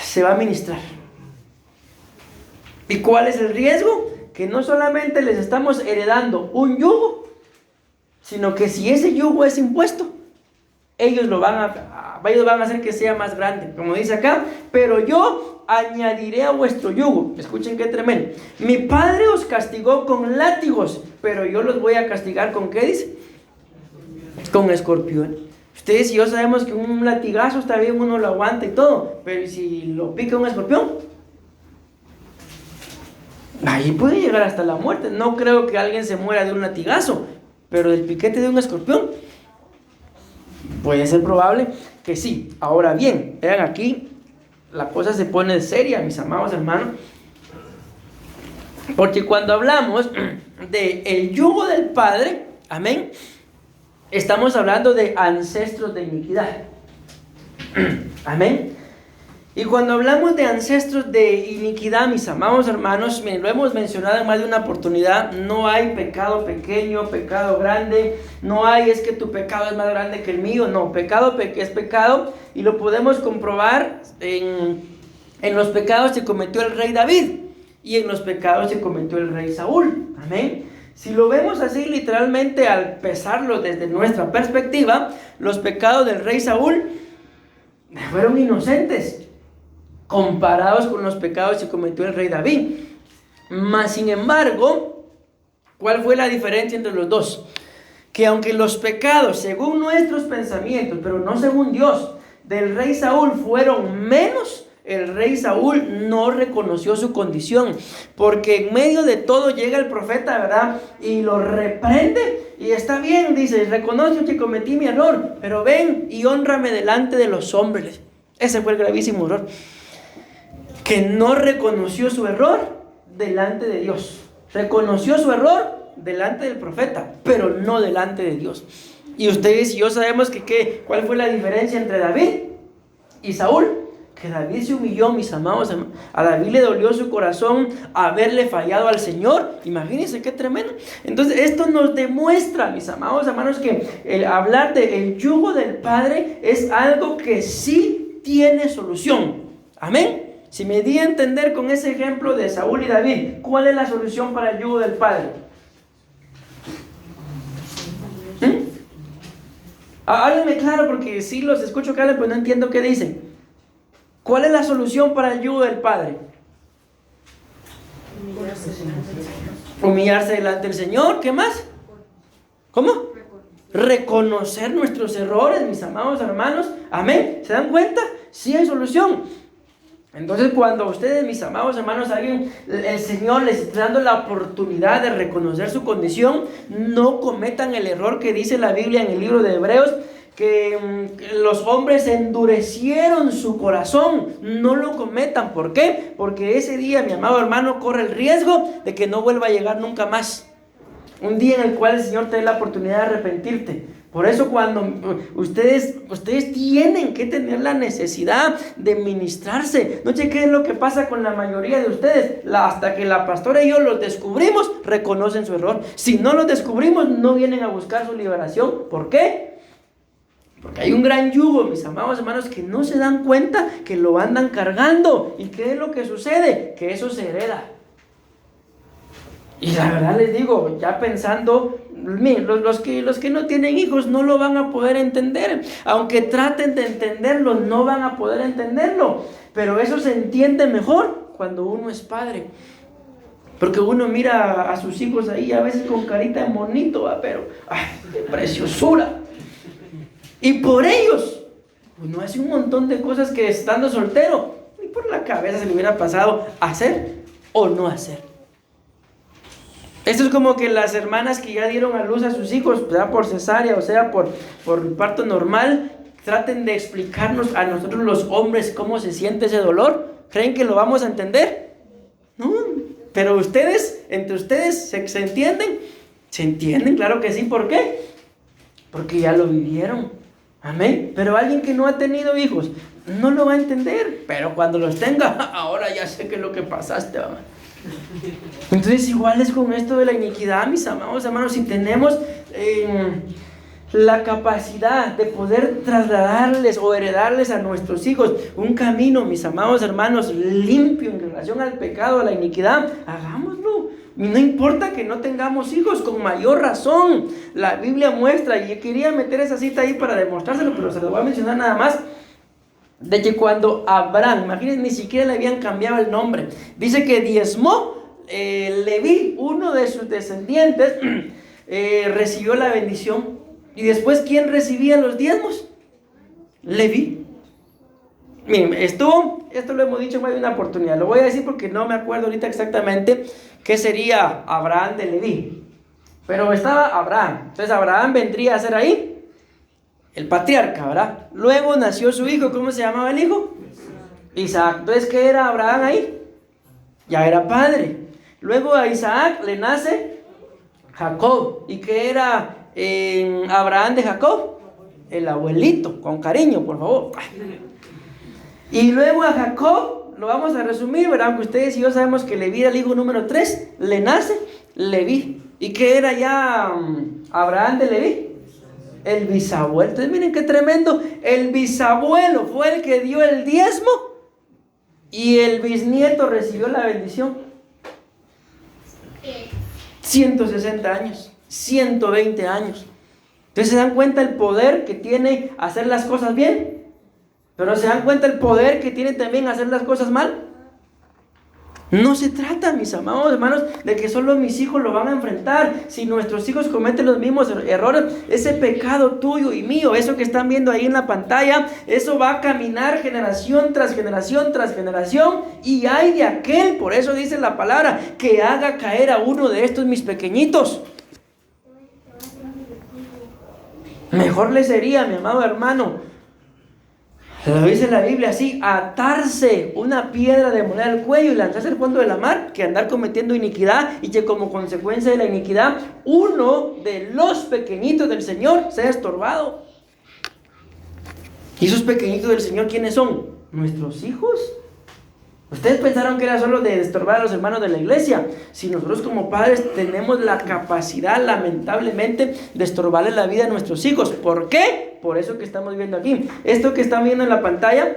se va a ministrar. ¿Y cuál es el riesgo? Que no solamente les estamos heredando un yugo, sino que si ese yugo es impuesto, ellos van a hacer que sea más grande. Como dice acá, pero yo añadiré a vuestro yugo. Escuchen qué tremendo. Mi padre os castigó con látigos, pero yo los voy a castigar ¿con qué dice? Con escorpión. Ustedes y yo sabemos que un latigazo está bien, uno lo aguanta y todo, pero si lo pica un escorpión, ahí puede llegar hasta la muerte. No creo que alguien se muera de un latigazo, pero del piquete de un escorpión puede ser probable que sí. Ahora bien, vean aquí, la cosa se pone seria, mis amados hermanos, porque cuando hablamos del yugo del Padre, amén, estamos hablando de ancestros de iniquidad. Amén. Y cuando hablamos de ancestros de iniquidad, mis amados hermanos, lo hemos mencionado en más de una oportunidad, no hay pecado pequeño, pecado grande, no hay es que tu pecado es más grande que el mío, no, pecado es pecado, y lo podemos comprobar en los pecados que cometió el rey David y en los pecados que cometió el rey Saúl. Amén. Si lo vemos así literalmente, al pesarlo desde nuestra perspectiva, los pecados del rey Saúl fueron inocentes comparados con los pecados que cometió el rey David. Mas sin embargo, ¿cuál fue la diferencia entre los dos? Que aunque los pecados, según nuestros pensamientos, pero no según Dios, del rey Saúl fueron menos, el rey Saúl no reconoció su condición, porque en medio de todo llega el profeta, ¿verdad? Y lo reprende, y está bien, dice, reconozco que cometí mi error, pero ven y hónrame delante de los hombres. Ese fue el gravísimo error, que no reconoció su error delante de Dios. Reconoció su error delante del profeta, pero no delante de Dios. Y ustedes y yo sabemos ¿cuál fue la diferencia entre David y Saúl? Que David se humilló, mis amados. A David le dolió su corazón haberle fallado al Señor. Imagínense qué tremendo. Entonces esto nos demuestra, mis amados hermanos, que el hablar del yugo del Padre es algo que sí tiene solución. Amén. Si me di a entender con ese ejemplo de Saúl y David, ¿cuál es la solución para el yugo del Padre? Háganme claro, porque sí los escucho que hablan, pero no entiendo qué dicen. ¿Cuál es la solución para el yugo del Padre? Humillarse delante del Señor. ¿Qué más? ¿Cómo? Reconocer nuestros errores, mis amados hermanos. Amén. ¿Se dan cuenta? Sí hay solución. Entonces, cuando ustedes, mis amados hermanos, el Señor les está dando la oportunidad de reconocer su condición, no cometan el error que dice la Biblia en el libro de Hebreos, que los hombres endurecieron su corazón. No lo cometan. ¿Por qué? Porque ese día, mi amado hermano, corre el riesgo de que no vuelva a llegar nunca más. un día en el cual el Señor te dé la oportunidad de arrepentirte. Por eso cuando ustedes tienen que tener la necesidad de ministrarse. No chequen lo que pasa con la mayoría de ustedes. Hasta que la pastora y yo los descubrimos, reconocen su error. Si no los descubrimos, no vienen a buscar su liberación. ¿Por qué? Porque hay un gran yugo, mis amados hermanos, que no se dan cuenta que lo andan cargando. ¿Y qué es lo que sucede? Que eso se hereda. Y la verdad les digo, ya pensando, miren, los que no tienen hijos no lo van a poder entender. Aunque traten de entenderlo, no van a poder entenderlo. Pero eso se entiende mejor cuando uno es padre. Porque uno mira a sus hijos ahí, a veces con carita de monito, pero ¡ay, qué preciosura! Y por ellos, uno hace un montón de cosas que estando soltero, ni por la cabeza se le hubiera pasado hacer o no hacer. Esto es como que las hermanas que ya dieron a luz a sus hijos, sea por cesárea o sea por parto normal, traten de explicarnos a nosotros los hombres cómo se siente ese dolor. ¿Creen que lo vamos a entender? No, pero ustedes, entre ustedes, ¿se entienden? ¿Se entienden? Claro que sí. ¿Por qué? Porque ya lo vivieron. Amén. Pero alguien que no ha tenido hijos no lo va a entender. Pero cuando los tenga, ahora ya sé qué es lo que pasaste, mamá. Entonces igual es con esto de la iniquidad, mis amados hermanos. Si tenemos la capacidad de poder trasladarles o heredarles a nuestros hijos un camino, mis amados hermanos, limpio en relación al pecado, a la iniquidad, hagámoslo. Y no importa que no tengamos hijos, con mayor razón. La Biblia muestra, y yo quería meter esa cita ahí para demostrárselo, pero se lo voy a mencionar nada más. De que cuando Abraham, imagínense, ni siquiera le habían cambiado el nombre, dice que diezmó, Leví, uno de sus descendientes, recibió la bendición. Y después, ¿quién recibía los diezmos? Leví. Miren, esto lo hemos dicho en más de una oportunidad. Lo voy a decir porque no me acuerdo ahorita exactamente qué sería Abraham de Leví. Pero estaba Abraham. Entonces Abraham vendría a ser ahí el patriarca, ¿verdad? Luego nació su hijo. ¿Cómo se llamaba el hijo? Isaac. Entonces, ¿qué era Abraham ahí? Ya era padre. Luego a Isaac le nace Jacob. ¿Y qué era Abraham de Jacob? El abuelito, con cariño, por favor. Y luego a Jacob, lo vamos a resumir, ¿verdad? Aunque ustedes y yo sabemos que Leví era el hijo número 3, le nace Leví. ¿Y qué era ya Abraham de Leví? El bisabuelo. Entonces miren qué tremendo. El bisabuelo fue el que dio el diezmo y el bisnieto recibió la bendición. 160 años, 120 años. Entonces se dan cuenta el poder que tiene hacer las cosas bien, pero se dan cuenta el poder que tiene también hacer las cosas mal. No se trata, mis amados hermanos, de que solo mis hijos lo van a enfrentar. Si nuestros hijos cometen los mismos errores, ese pecado tuyo y mío, eso que están viendo ahí en la pantalla, eso va a caminar generación tras generación tras generación. Y hay de aquel, por eso dice la palabra, que haga caer a uno de estos mis pequeñitos. Mejor le sería, mi amado hermano, lo dice la Biblia así, atarse una piedra de moneda al cuello y lanzarse al fondo de la mar, que andar cometiendo iniquidad y que como consecuencia de la iniquidad uno de los pequeñitos del Señor sea estorbado. ¿Y esos pequeñitos del Señor quiénes son? Nuestros hijos. Ustedes pensaron que era solo de estorbar a los hermanos de la iglesia. Si nosotros como padres tenemos la capacidad, lamentablemente, de estorbarle la vida a nuestros hijos. ¿Por qué? Por eso que estamos viendo aquí. Esto que están viendo en la pantalla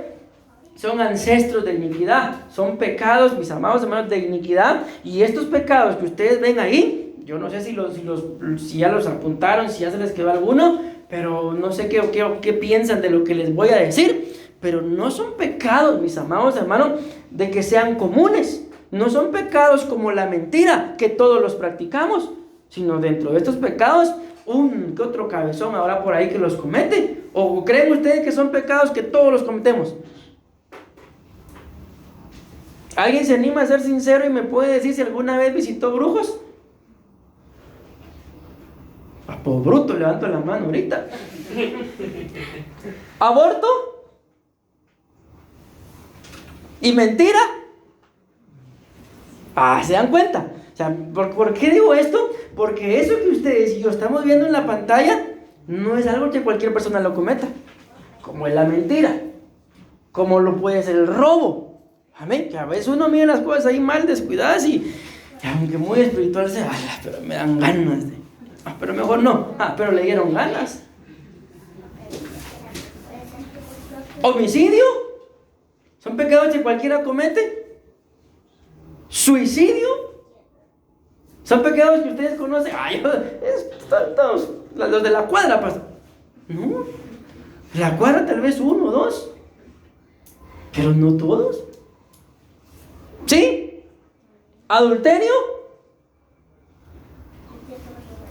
son ancestros de iniquidad. Son pecados, mis amados hermanos, de iniquidad. Y estos pecados que ustedes ven ahí, yo no sé si ya los apuntaron, si ya se les quedó alguno, pero no sé qué piensan de lo que les voy a decir. Pero no son pecados, mis amados hermanos, de que sean comunes. No son pecados como la mentira, que todos los practicamos, sino dentro de estos pecados, un que otro cabezón ahora por ahí que los comete. ¿O creen ustedes que son pecados que todos los cometemos? ¿Alguien se anima a ser sincero y me puede decir si alguna vez visitó brujos? Por bruto, levanto la mano ahorita. ¿Aborto? ¿Y mentira? ¿Se dan cuenta? O sea, ¿por qué digo esto? Porque eso que ustedes y yo estamos viendo en la pantalla no es algo que cualquier persona lo cometa, como es la mentira, como lo puede ser el robo. Amén. Que a veces uno mira las cosas ahí mal descuidadas y aunque muy espiritual sea, pero me dan ganas de... pero mejor no. Pero le dieron ganas. Homicidio. Son pecados que cualquiera comete. Suicidio. Son pecados que ustedes conocen. Todos los de la cuadra, pastor. No. La cuadra tal vez 1 o 2. Pero no todos. ¿Sí? ¿Adulterio?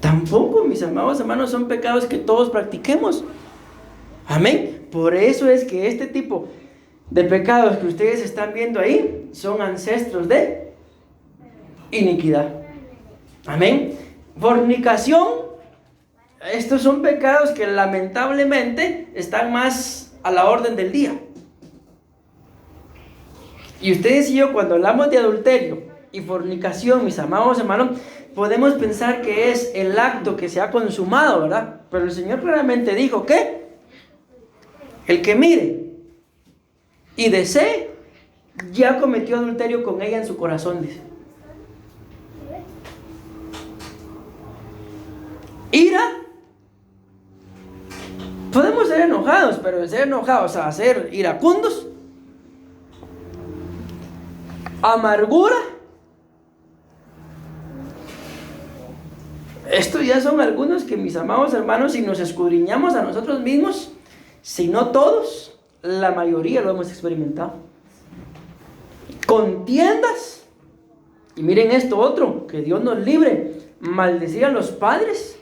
Tampoco, mis amados hermanos, son pecados que todos practiquemos. Amén. Por eso es que este tipo de pecados que ustedes están viendo ahí son ancestros de iniquidad. Amén. Fornicación. Estos son pecados que lamentablemente están más a la orden del día. Y ustedes y yo, cuando hablamos de adulterio y fornicación, mis amados hermanos, podemos pensar que es el acto que se ha consumado, ¿verdad? Pero el Señor claramente dijo que el que mire y desee, ya cometió adulterio con ella en su corazón, dice. Ira. Podemos ser enojados, pero de ser enojados a ser iracundos. Amargura. Estos ya son algunos que, mis amados hermanos, si nos escudriñamos a nosotros mismos, si no todos, la mayoría lo hemos experimentado. Contiendas. Y miren esto otro, que Dios nos libre, maldecir a los padres.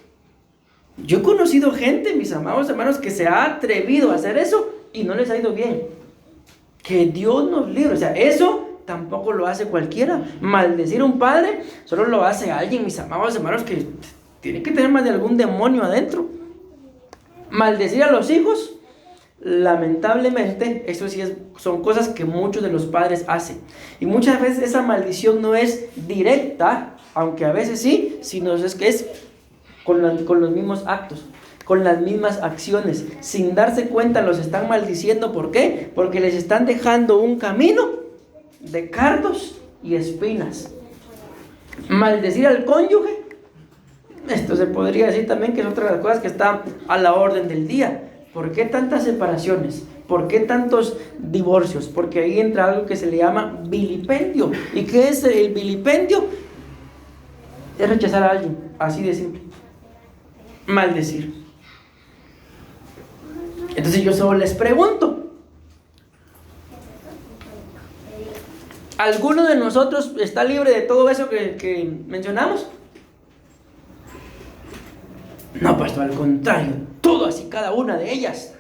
Yo he conocido gente, mis amados hermanos, que se ha atrevido a hacer eso y no les ha ido bien. Que Dios nos libre. O sea, eso tampoco lo hace cualquiera. Maldecir a un padre solo lo hace alguien, mis amados hermanos, que tiene que tener más de algún demonio adentro. Maldecir a los hijos, lamentablemente, eso sí son cosas que muchos de los padres hacen. Y muchas veces esa maldición no es directa, aunque a veces sí, sino es que es con los mismos actos, con las mismas acciones. Sin darse cuenta los están maldiciendo. ¿Por qué? Porque les están dejando un camino de cardos y espinas. Maldecir al cónyuge, esto se podría decir también que es otra de las cosas que está a la orden del día. ¿Por qué tantas separaciones? ¿Por qué tantos divorcios? Porque ahí entra algo que se le llama vilipendio. ¿Y qué es el vilipendio? Es rechazar a alguien, así de simple. Maldecir. Entonces yo solo les pregunto, ¿alguno de nosotros está libre de todo eso que mencionamos? No, pastor, al contrario, todas y cada una de ellas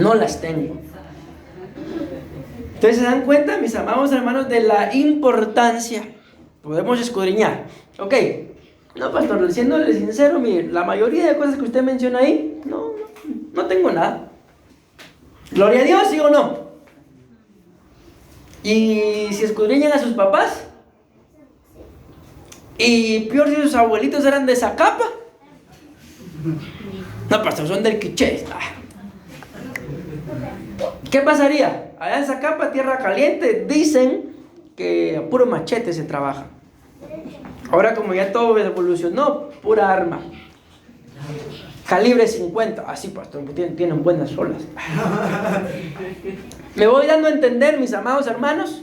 no las tengo. Entonces se dan cuenta, mis amados hermanos, de la importancia. Podemos escudriñar. Ok, no, pastor, siéndole sincero, mire, la mayoría de cosas que usted menciona ahí, no tengo nada. Gloria a Dios, ¿sí o no? Y si escudriñan a sus papás, y peor si sus abuelitos eran de Zacapa. No, pastor, son del Quiché. ¿Qué pasaría? Allá en Zacapa, tierra caliente, dicen que a puro machete se trabaja. Ahora, como ya todo evolucionó, pura arma. Calibre 50. Así, pastor, tienen buenas olas. ¿Me voy dando a entender, mis amados hermanos?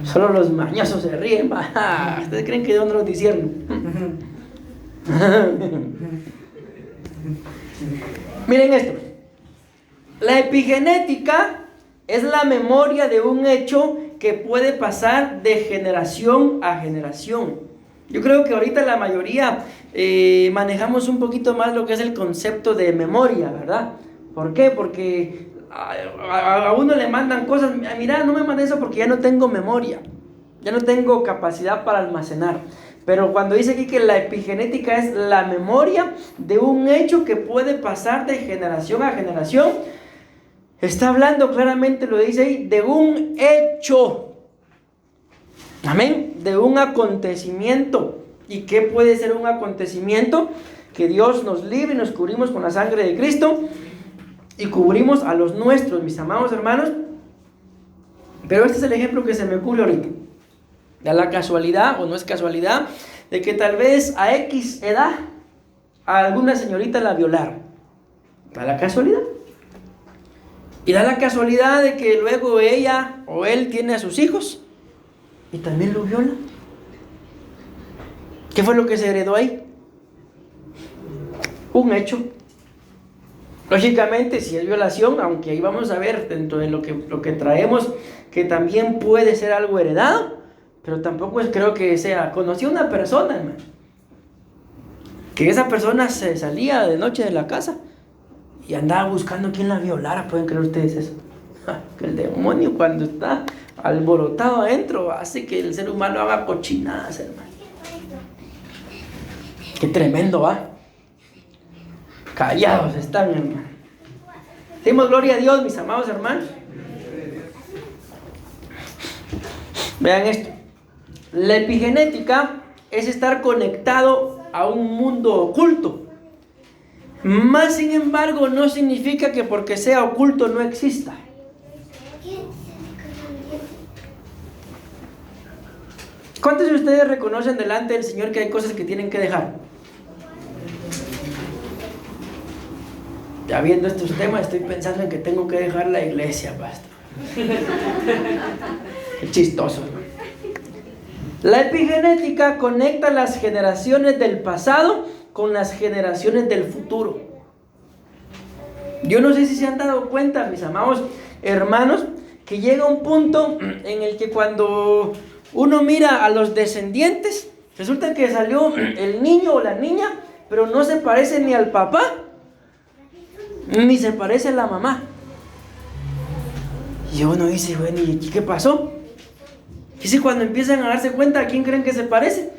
Solo los mañosos se ríen. ¿Ustedes creen que de dónde los disciernen? Miren esto. La epigenética es la memoria de un hecho que puede pasar de generación a generación. Yo creo que ahorita la mayoría manejamos un poquito más lo que es el concepto de memoria, ¿verdad? ¿Por qué? Porque a uno le mandan cosas. Mira, no me mandes eso porque ya no tengo memoria, ya no tengo capacidad para almacenar. Pero cuando dice aquí que la epigenética es la memoria de un hecho que puede pasar de generación a generación, está hablando claramente, lo dice ahí, de un hecho. Amén. de un acontecimiento. ¿Y qué puede ser un acontecimiento? Que Dios nos libre y nos cubrimos con la sangre de Cristo y cubrimos a los nuestros, mis amados hermanos. Pero este es el ejemplo que se me ocurre ahorita. Da la casualidad, o no es casualidad, de que tal vez a X edad a alguna señorita la violaron. Da la casualidad. Y da la casualidad de que luego ella o él tiene a sus hijos y también lo viola. ¿Qué fue lo que se heredó ahí? Un hecho. Lógicamente, si es violación, aunque ahí vamos a ver dentro de lo que traemos, que también puede ser algo heredado, pero tampoco creo que sea. Conocí a una persona, hermano, que esa persona se salía de noche de la casa y andaba buscando quién la violara. ¿Pueden creer ustedes eso? Que el demonio, cuando está alborotado adentro, hace que el ser humano haga cochinadas, hermano. Qué tremendo, ¿ah? Callados están, hermano. Demos gloria a Dios, mis amados hermanos. Vean esto. La epigenética es estar conectado a un mundo oculto. Más sin embargo, no significa que porque sea oculto no exista. ¿Cuántos de ustedes reconocen delante del Señor que hay cosas que tienen que dejar? Ya viendo estos temas, estoy pensando en que tengo que dejar la iglesia, pastor. Qué chistoso, ¿no? La epigenética conecta las generaciones del pasado con las generaciones del futuro. Yo no sé si se han dado cuenta, mis amados hermanos, que llega un punto en el que cuando uno mira a los descendientes, resulta que salió el niño o la niña, pero no se parece ni al papá, ni se parece a la mamá. Y uno dice, bueno, ¿y aquí qué pasó? Dice, cuando empiezan a darse cuenta, ¿a quién creen que se parece?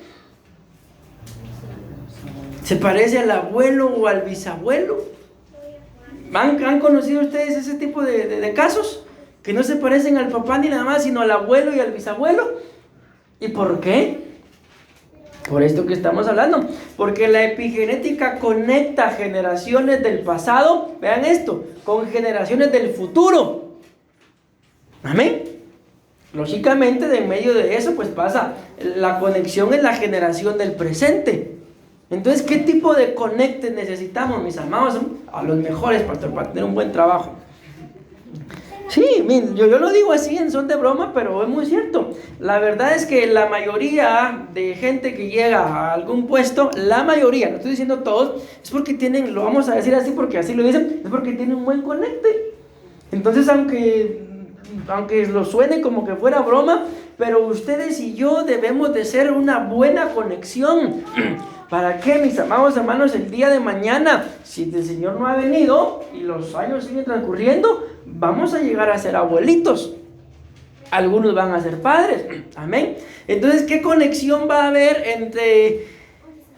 ¿Se parece al abuelo o al bisabuelo? ¿Han conocido ustedes ese tipo de casos? Que no se parecen al papá ni nada más, sino al abuelo y al bisabuelo. ¿Y por qué? Por esto que estamos hablando. Porque la epigenética conecta generaciones del pasado, vean esto, con generaciones del futuro. Amén. Lógicamente, de en medio de eso, pues pasa la conexión en la generación del presente. Entonces, ¿qué tipo de conectes necesitamos, mis amados? A los mejores, pastor, para tener un buen trabajo. Sí, yo lo digo así en son de broma, pero es muy cierto. La verdad es que la mayoría de gente que llega a algún puesto, la mayoría, no estoy diciendo todos, es porque tienen, lo vamos a decir así porque así lo dicen, es porque tienen un buen conecte. Entonces, aunque lo suene como que fuera broma, pero ustedes y yo debemos de ser una buena conexión. ¿Para qué, mis amados hermanos, el día de mañana, si el Señor no ha venido y los años siguen transcurriendo, vamos a llegar a ser abuelitos? Algunos van a ser padres. Amén. Entonces, ¿qué conexión va a haber entre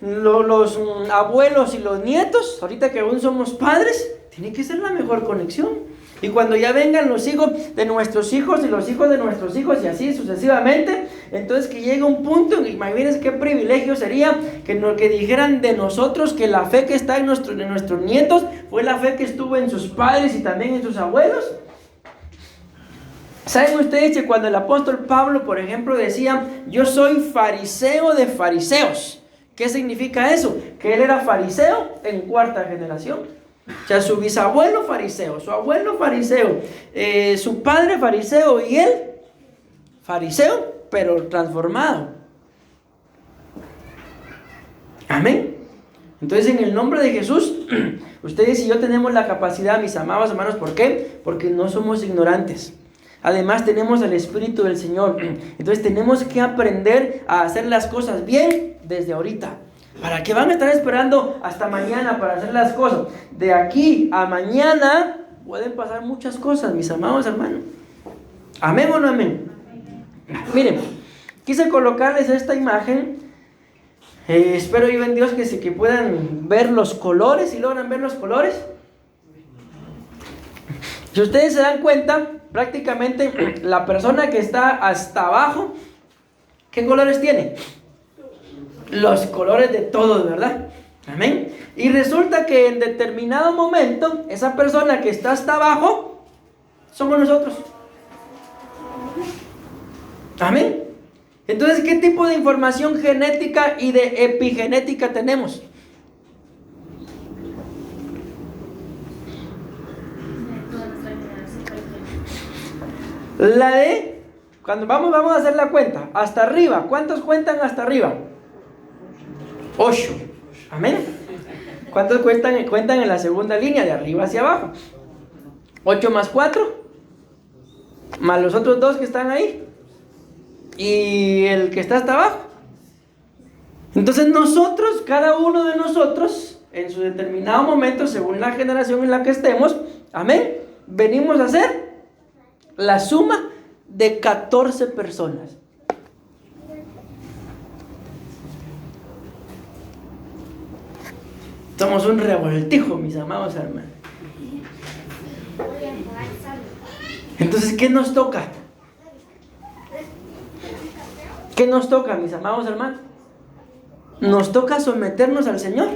los abuelos y los nietos? Ahorita que aún somos padres, tiene que ser la mejor conexión. Y cuando ya vengan los hijos de nuestros hijos y los hijos de nuestros hijos y así sucesivamente, entonces que llegue un punto, imagínense qué privilegio sería que dijeran de nosotros que la fe que está en nuestros nietos fue la fe que estuvo en sus padres y también en sus abuelos. ¿Saben ustedes que cuando el apóstol Pablo, por ejemplo, decía, yo soy fariseo de fariseos? ¿Qué significa eso? Que él era fariseo en cuarta generación. O sea, su bisabuelo fariseo, su abuelo fariseo, su padre fariseo y él fariseo, pero transformado. Amén. Entonces, en el nombre de Jesús, ustedes y yo tenemos la capacidad, mis amados hermanos. ¿Por qué? Porque no somos ignorantes. Además, tenemos el Espíritu del Señor. Entonces, tenemos que aprender a hacer las cosas bien desde ahorita. ¿Para qué van a estar esperando hasta mañana para hacer las cosas? De aquí a mañana pueden pasar muchas cosas, mis amados hermanos. ¿Amén o no amén? Miren, quise colocarles esta imagen. Espero yo en Dios que puedan ver los colores. ¿Si logran ver los colores? Si ustedes se dan cuenta, prácticamente la persona que está hasta abajo, ¿Qué colores tiene? Los colores de todos, ¿verdad? Amén. Y resulta que en determinado momento, esa persona que está hasta abajo, somos nosotros. Amén. Entonces, ¿qué tipo de información genética y de epigenética tenemos? La de, cuando vamos a hacer la cuenta, hasta arriba. ¿Cuántos cuentan hasta arriba? 8. Amén. ¿Cuántos cuentan en la segunda línea, de arriba hacia abajo? 8 más 4, más los otros 2 que están ahí, y el que está hasta abajo. Entonces nosotros, cada uno de nosotros, en su determinado momento, según la generación en la que estemos, amén, venimos a ser la suma de 14 personas. Somos un revoltijo, mis amados hermanos. Entonces, ¿qué nos toca? ¿Qué nos toca, mis amados hermanos? Nos toca someternos al Señor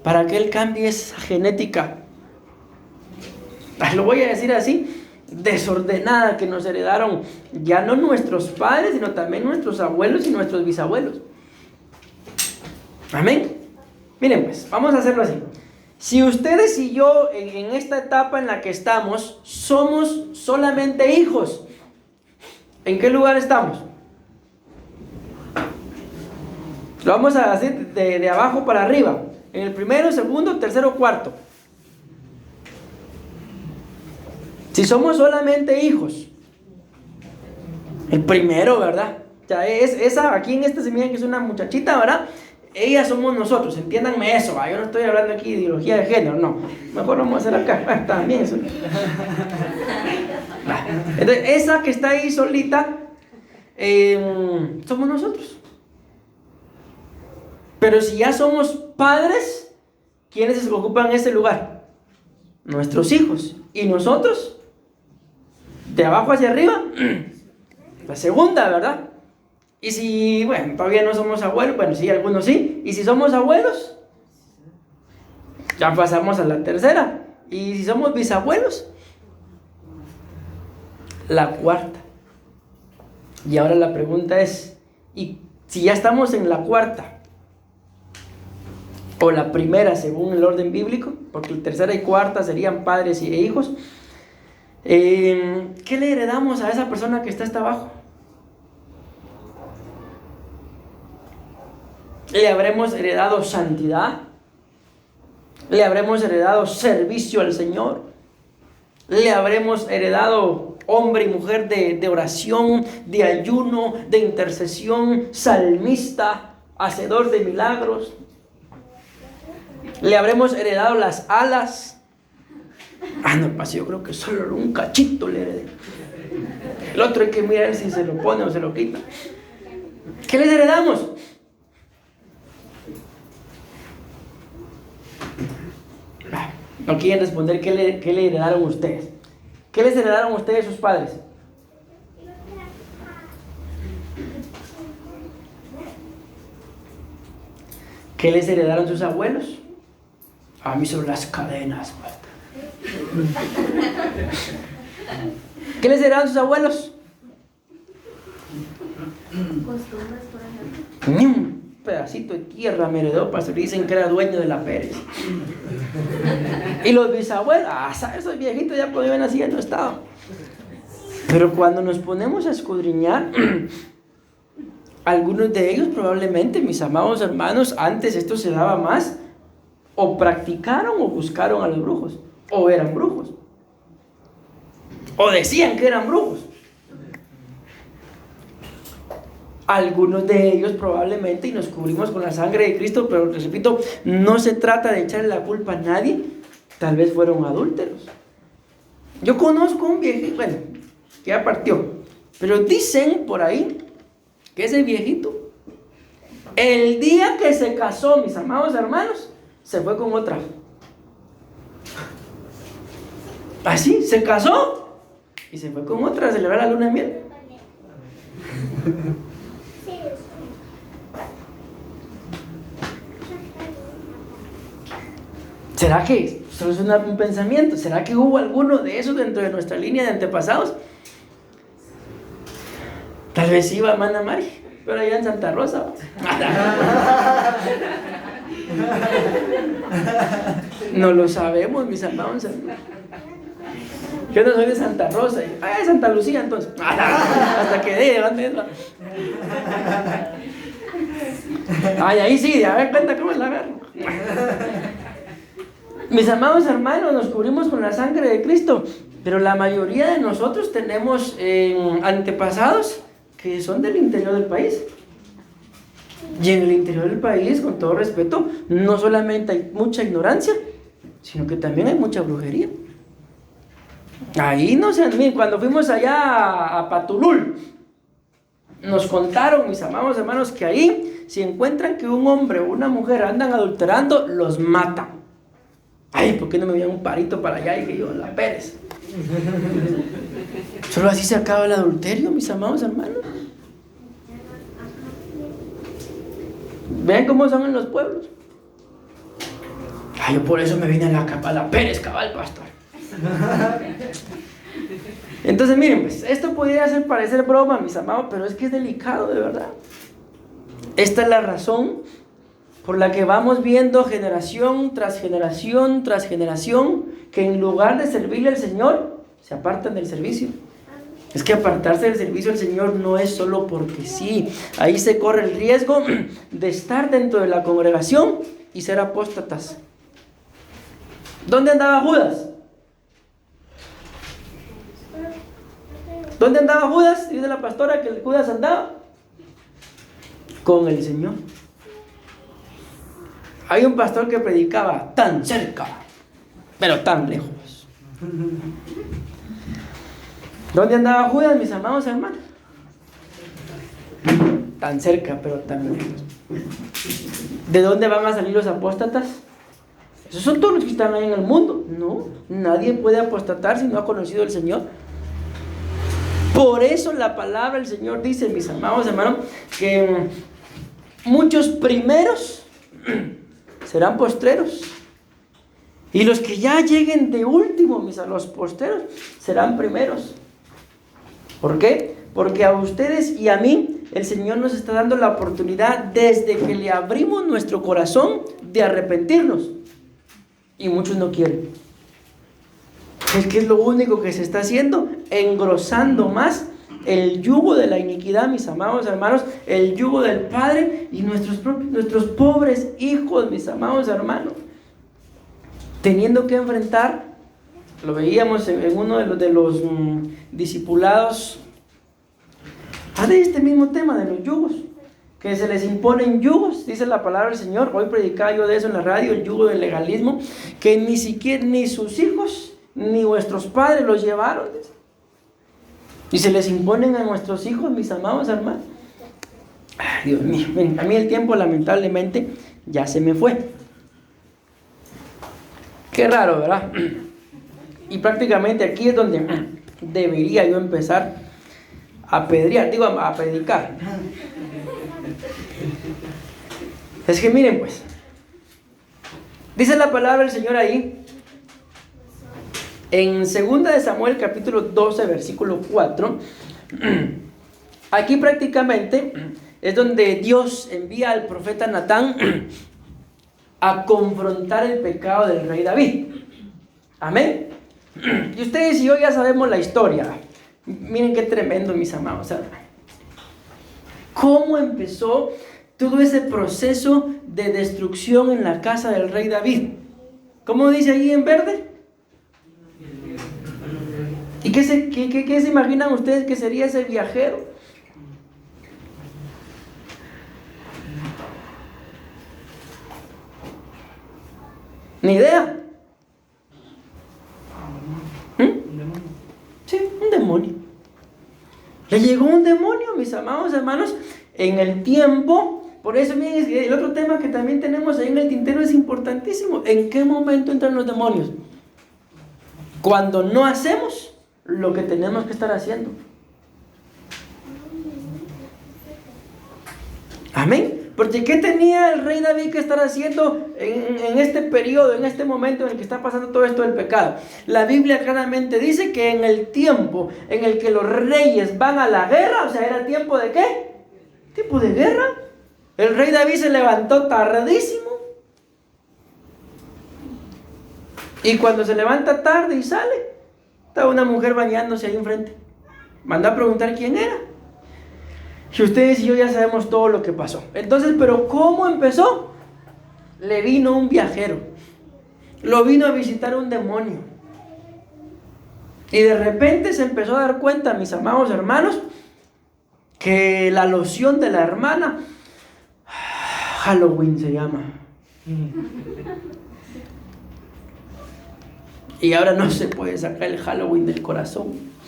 para que Él cambie esa genética, lo voy a decir así, desordenada, que nos heredaron ya no nuestros padres, sino también nuestros abuelos y nuestros bisabuelos. Amén. Miren, pues, vamos a hacerlo así. Si ustedes y yo en esta etapa en la que estamos somos solamente hijos, ¿en qué lugar estamos? Lo vamos a hacer de abajo para arriba. En el primero, segundo, tercero, cuarto. Si somos solamente hijos, el primero, ¿verdad? O sea, esa aquí en esta semilla que es una muchachita, ¿verdad? Ella somos nosotros, entiéndanme eso, ¿va? Yo no estoy hablando aquí de ideología de género, no. Mejor vamos a hacer acá, también eso. Entonces, esa que está ahí solita, somos nosotros. Pero si ya somos padres, ¿quiénes ocupan ese lugar? Nuestros hijos. ¿Y nosotros? De abajo hacia arriba, la segunda, ¿verdad? Y si, bueno, todavía no somos abuelos, bueno, sí, algunos sí. Y si somos abuelos, ya pasamos a la tercera. Y si somos bisabuelos, la cuarta. Y ahora la pregunta es, ¿y si ya estamos en la cuarta? O la primera, según el orden bíblico, porque la tercera y cuarta serían padres y hijos. ¿Qué le heredamos a esa persona que está hasta abajo? ¿Le habremos heredado santidad? ¿Le habremos heredado servicio al Señor? ¿Le habremos heredado hombre y mujer de oración, de ayuno, de intercesión, salmista, hacedor de milagros? ¿Le habremos heredado las alas? No, pues yo creo que solo un cachito le heredé. El otro hay que mirar si se lo pone o se lo quita. ¿Qué les heredamos? No quieren responder qué le heredaron ustedes. ¿Qué les heredaron ustedes sus padres? ¿Qué les heredaron sus abuelos? A mí son las cadenas. ¿Qué les heredaron sus abuelos? Costumbres, por ejemplo. Un pedacito de tierra me heredó, pastor, y dicen que era dueño de la Pérez. Y los bisabuelos, esos viejitos ya podían haber nacido en no estado. Pero cuando nos ponemos a escudriñar, algunos de ellos probablemente, mis amados hermanos, antes esto se daba más, o practicaron o buscaron a los brujos, o eran brujos, o decían que eran brujos. Algunos de ellos probablemente, y nos cubrimos con la sangre de Cristo, pero les repito, no se trata de echarle la culpa a nadie, tal vez fueron adúlteros. Yo conozco un viejito, bueno, que ya partió, pero dicen por ahí que ese viejito, el día que se casó, mis amados hermanos, se fue con otra. Así, se casó y se fue con otra a celebrar la luna de miel. ¿Será que eso es un pensamiento? ¿Será que hubo alguno de esos dentro de nuestra línea de antepasados? Tal vez iba Mana Mari, pero allá en Santa Rosa. No lo sabemos, mis amados. Yo no soy de Santa Rosa. De Santa Lucía, entonces. Hasta que de dónde es. Ahí sí, a ver, cuenta cómo es la agarro. Mis amados hermanos, nos cubrimos con la sangre de Cristo, pero la mayoría de nosotros tenemos antepasados que son del interior del país. Y en el interior del país, con todo respeto, no solamente hay mucha ignorancia, sino que también hay mucha brujería. Ahí no sé, miren, cuando fuimos allá a Patulul, nos contaron, mis amados hermanos, que ahí, si encuentran que un hombre o una mujer andan adulterando, los matan. Ay, ¿por qué no me envían un parito para allá? Y que yo, la Pérez. Solo así se acaba el adulterio, mis amados hermanos. Vean cómo son en los pueblos. Ay, yo por eso me vine a la Pérez, cabal, pastor. Entonces miren, pues esto podría parecer broma, mis amados, pero es que es delicado, de verdad. Esta es la razón por la que vamos viendo generación tras generación tras generación que en lugar de servirle al Señor se apartan del servicio. Es que apartarse del servicio al Señor no es solo porque sí. Ahí se corre el riesgo de estar dentro de la congregación y ser apóstatas. ¿Dónde andaba Judas? ¿Dónde andaba Judas? Dice la pastora que Judas andaba con el Señor. Hay un pastor que predicaba tan cerca, pero tan lejos. ¿Dónde andaba Judas, mis amados hermanos? Tan cerca, pero tan lejos. ¿De dónde van a salir los apóstatas? Esos son todos los que están ahí en el mundo. No, nadie puede apostatar si no ha conocido al Señor. Por eso la palabra del Señor dice, mis amados hermanos, que muchos primeros serán postreros. Y los que ya lleguen de último, los postreros, serán primeros. ¿Por qué? Porque a ustedes y a mí, el Señor nos está dando la oportunidad desde que le abrimos nuestro corazón de arrepentirnos. Y muchos no quieren. Es que es lo único que se está haciendo, engrosando más el yugo de la iniquidad, mis amados hermanos, el yugo del Padre y nuestros pobres hijos, mis amados hermanos, teniendo que enfrentar, lo veíamos en uno de los discipulados, de este mismo tema de los yugos, que se les imponen yugos, dice la palabra del Señor. Hoy predicaba yo de eso en la radio, el yugo del legalismo, que ni siquiera ni sus hijos ni vuestros padres los llevaron, y se les imponen a nuestros hijos, mis amados hermanos. Ay, Dios mío, a mí el tiempo lamentablemente ya se me fue. Qué raro, ¿verdad? Y prácticamente aquí es donde debería yo empezar a predicar. Es que miren pues, dice la palabra del Señor ahí, en 2 de Samuel capítulo 12 versículo 4, aquí prácticamente es donde Dios envía al profeta Natán a confrontar el pecado del rey David. Amén. Y ustedes y yo ya sabemos la historia. Miren qué tremendo, mis amados. ¿Cómo empezó todo ese proceso de destrucción en la casa del rey David? ¿Cómo dice ahí en verde? ¿Y qué se imaginan ustedes que sería ese viajero? Ni idea. Sí, un demonio. Le llegó un demonio, mis amados hermanos, en el tiempo. Por eso, miren, el otro tema que también tenemos ahí en el tintero es importantísimo. ¿En qué momento entran los demonios? Cuando no hacemos lo que tenemos que estar haciendo. Amén. Porque ¿qué tenía el rey David que estar haciendo en este periodo, en este momento en el que está pasando todo esto del pecado? La Biblia claramente dice que en el tiempo en el que los reyes van a la guerra, o sea, ¿era tiempo de qué? ¿Tiempo de guerra? El rey David se levantó tardísimo. Y cuando se levanta tarde y sale, está una mujer bañándose ahí enfrente. Mandó a preguntar quién era. Y ustedes y yo ya sabemos todo lo que pasó. Entonces, ¿pero cómo empezó? Le vino un viajero. Lo vino a visitar un demonio. Y de repente se empezó a dar cuenta, mis amados hermanos, que la loción de la hermana, Halloween se llama. Y ahora no se puede sacar el Halloween del corazón.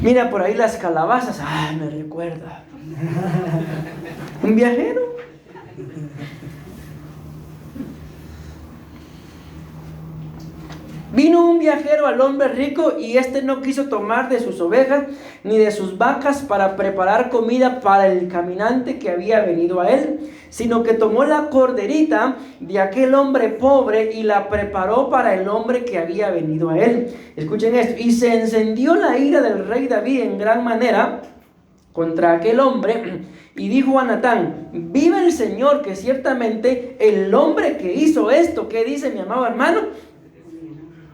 Mira por ahí las calabazas. Ay, me recuerda. Un viajero. Vino un viajero al hombre rico y éste no quiso tomar de sus ovejas ni de sus vacas para preparar comida para el caminante que había venido a él, sino que tomó la corderita de aquel hombre pobre y la preparó para el hombre que había venido a él. Escuchen esto. Y se encendió la ira del rey David en gran manera contra aquel hombre, y dijo a Natán: vive el Señor, que ciertamente el hombre que hizo esto, ¿qué dice mi amado hermano?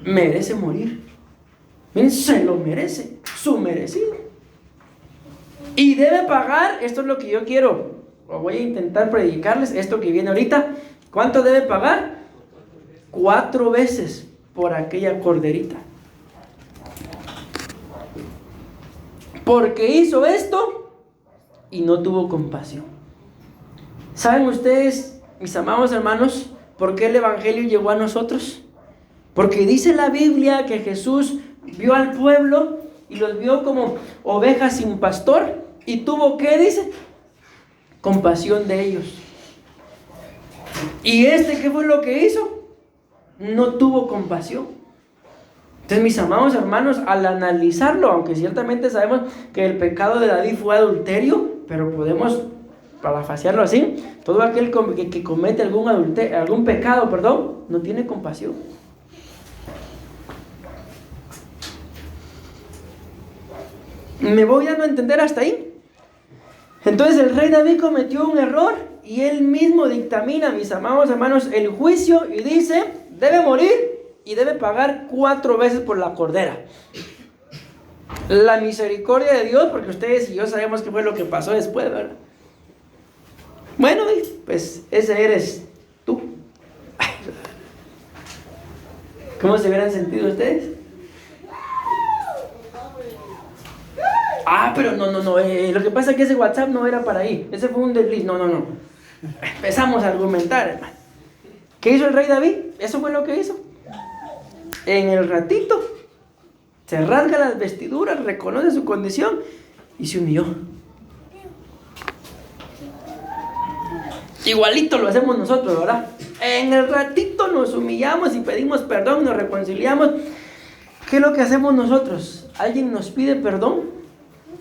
Merece morir. Miren, se lo merece, su merecido. Y debe pagar, esto es lo que yo quiero, o voy a intentar predicarles esto que viene ahorita. ¿Cuánto debe pagar? 4 veces por aquella corderita. Porque hizo esto y no tuvo compasión. ¿Saben ustedes, mis amados hermanos, por qué el evangelio llegó a nosotros? Porque dice la Biblia que Jesús vio al pueblo y los vio como ovejas sin pastor y tuvo, ¿qué dice? Compasión de ellos. ¿Y ¿qué fue lo que hizo? No tuvo compasión. Entonces, mis amados hermanos, al analizarlo, aunque ciertamente sabemos que el pecado de David fue adulterio, pero podemos parafasearlo así: todo aquel que comete algún pecado, no tiene compasión. ¿Me voy dando a entender hasta ahí? Entonces el rey David cometió un error y él mismo dictamina, mis amados hermanos, el juicio y dice: debe morir y debe pagar 4 veces por la cordera. La misericordia de Dios, porque ustedes y yo sabemos qué fue lo que pasó después, ¿verdad? Bueno, pues ese eres tú. ¿Cómo se hubieran sentido ustedes? Pero no, lo que pasa es que ese WhatsApp no era para ahí, ese fue un desliz. No. Empezamos a argumentar, hermano. ¿Qué hizo el rey David? Eso fue lo que hizo. En el ratito se rasga las vestiduras, reconoce su condición y se humilló. Igualito lo hacemos nosotros, ¿verdad? En el ratito nos humillamos y pedimos perdón, nos reconciliamos. ¿Qué es lo que hacemos nosotros? Alguien nos pide perdón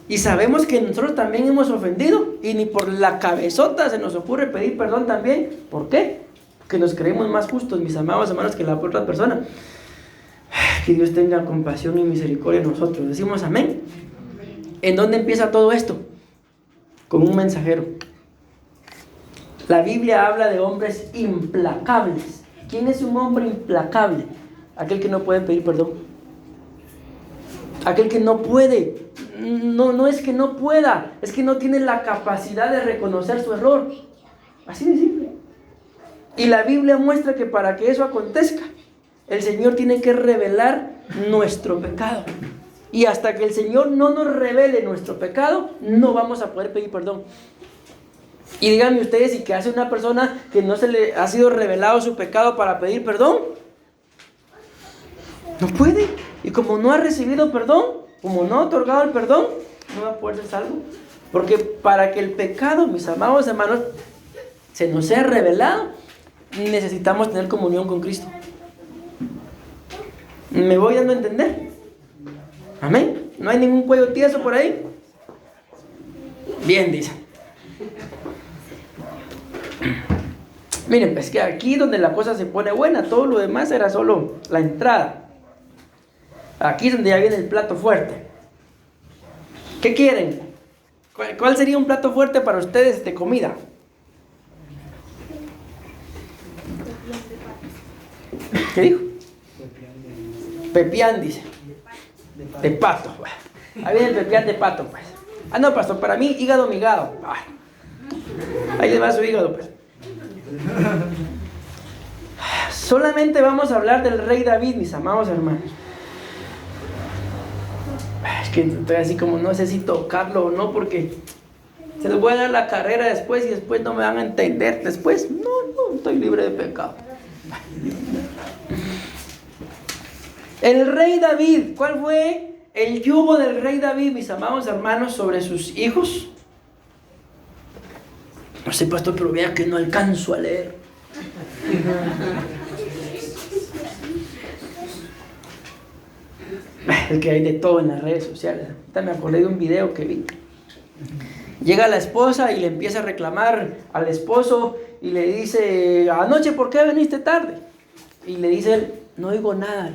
y sabemos que nosotros también hemos ofendido y ni por la cabezota se nos ocurre pedir perdón también. ¿Por qué? Porque nos creemos más justos, mis amados hermanos, que la otra persona. Que Dios tenga compasión y misericordia en nosotros. Decimos amén. ¿En dónde empieza todo esto? Con un mensajero. La Biblia habla de hombres implacables. ¿Quién es un hombre implacable? Aquel que no puede pedir perdón. Aquel que no puede. No es que no pueda, es que no tiene la capacidad de reconocer su error. Así de simple. Y la Biblia muestra que para que eso acontezca, el Señor tiene que revelar nuestro pecado. Y hasta que el Señor no nos revele nuestro pecado, no vamos a poder pedir perdón. Y díganme ustedes, ¿y qué hace una persona que no se le ha sido revelado su pecado para pedir perdón? No puede. Y como no ha recibido perdón, como no ha otorgado el perdón, no va a poder ser salvo. Porque para que el pecado, mis amados hermanos, se nos sea revelado, necesitamos tener comunión con Cristo. ¿Me voy dando a entender? Amén. ¿No hay ningún cuello tieso por ahí? Bien, dice. Miren, pues que aquí donde la cosa se pone buena, todo lo demás era solo la entrada. Aquí es donde ya viene el plato fuerte. ¿Qué quieren? ¿Cuál sería un plato fuerte para ustedes de comida? ¿Qué dijo? Pepián, dice. De pato. Ahí viene el pepián de pato, pues. Ah, no, pastor, para mí hígado migado. Ahí le va su hígado, pues. Solamente vamos a hablar del rey David, mis amados hermanos. Es que estoy así como no sé si tocarlo o no, porque se les voy a dar la carrera después y después no me van a entender. Después, no, estoy libre de pecado. El rey David, ¿cuál fue el yugo del rey David, mis amados hermanos, sobre sus hijos? No sé, pastor, pero vea que no alcanzo a leer. Es que hay de todo en las redes sociales. Ahorita me acordé de un video que vi. Llega la esposa y le empieza a reclamar al esposo y le dice: anoche, ¿por qué viniste tarde? Y le dice él: no oigo nada.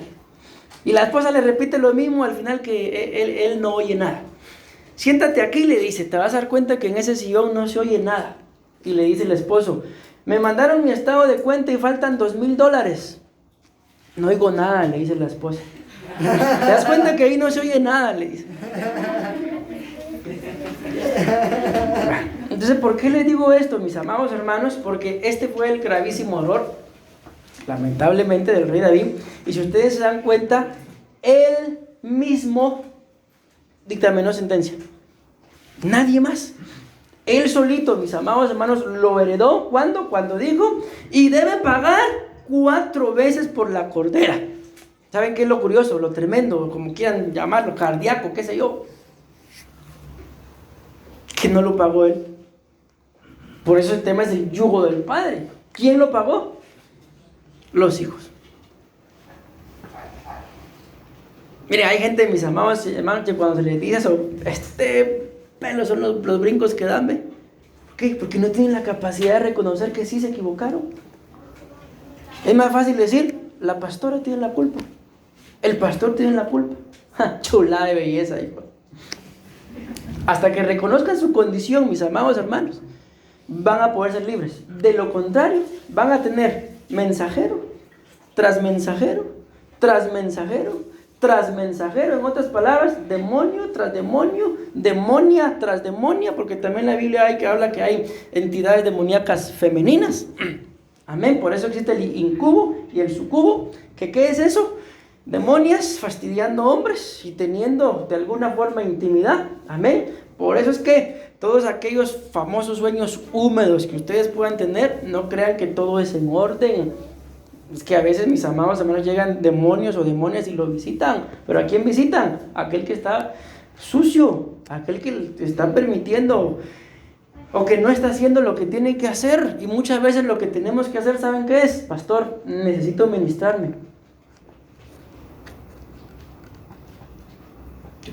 Y la esposa le repite lo mismo, al final que él no oye nada. Siéntate aquí, le dice, te vas a dar cuenta que en ese sillón no se oye nada. Y le dice el esposo: me mandaron mi estado de cuenta y faltan $2,000. No oigo nada, le dice la esposa. ¿Te das cuenta que ahí no se oye nada? Le dice. Entonces, ¿por qué les digo esto, mis amados hermanos? Porque este fue el gravísimo error, lamentablemente, del rey David. Y si ustedes se dan cuenta, él mismo dictaminó sentencia. Nadie más. Él solito, mis amados hermanos, lo heredó. ¿Cuándo? Cuando dijo: y debe pagar 4 veces por la cordera. ¿Saben qué es lo curioso? Lo tremendo, como quieran llamarlo, cardíaco, qué sé yo. Que no lo pagó él. Por eso el tema es el yugo del padre. ¿Quién lo pagó? Los hijos. Mire, hay gente, mis amados hermanos, que cuando se les dice eso, pelos son los brincos que dan, ¿ve? ¿Por qué? Porque no tienen la capacidad de reconocer que sí se equivocaron. Es más fácil decir: la pastora tiene la culpa, el pastor tiene la culpa. Chulada de belleza, hijo. Hasta que reconozcan su condición, mis amados hermanos, van a poder ser libres. De lo contrario, van a tener mensajero tras mensajero, tras mensajero, tras mensajero. En otras palabras, demonio tras demonio, demonia tras demonia, porque también la Biblia habla que hay entidades demoníacas femeninas. Amén. Por eso existe el incubo y el sucubo. ¿Qué es eso? Demonias fastidiando hombres y teniendo de alguna forma intimidad. Amén. Por eso es que todos aquellos famosos sueños húmedos que ustedes puedan tener, no crean que todo es en orden. Es que a veces, mis amados hermanos, llegan demonios o demonias y lo visitan. ¿Pero a quién visitan? Aquel que está sucio, aquel que está permitiendo o que no está haciendo lo que tiene que hacer. Y muchas veces lo que tenemos que hacer, ¿saben qué es? Pastor, necesito ministrarme.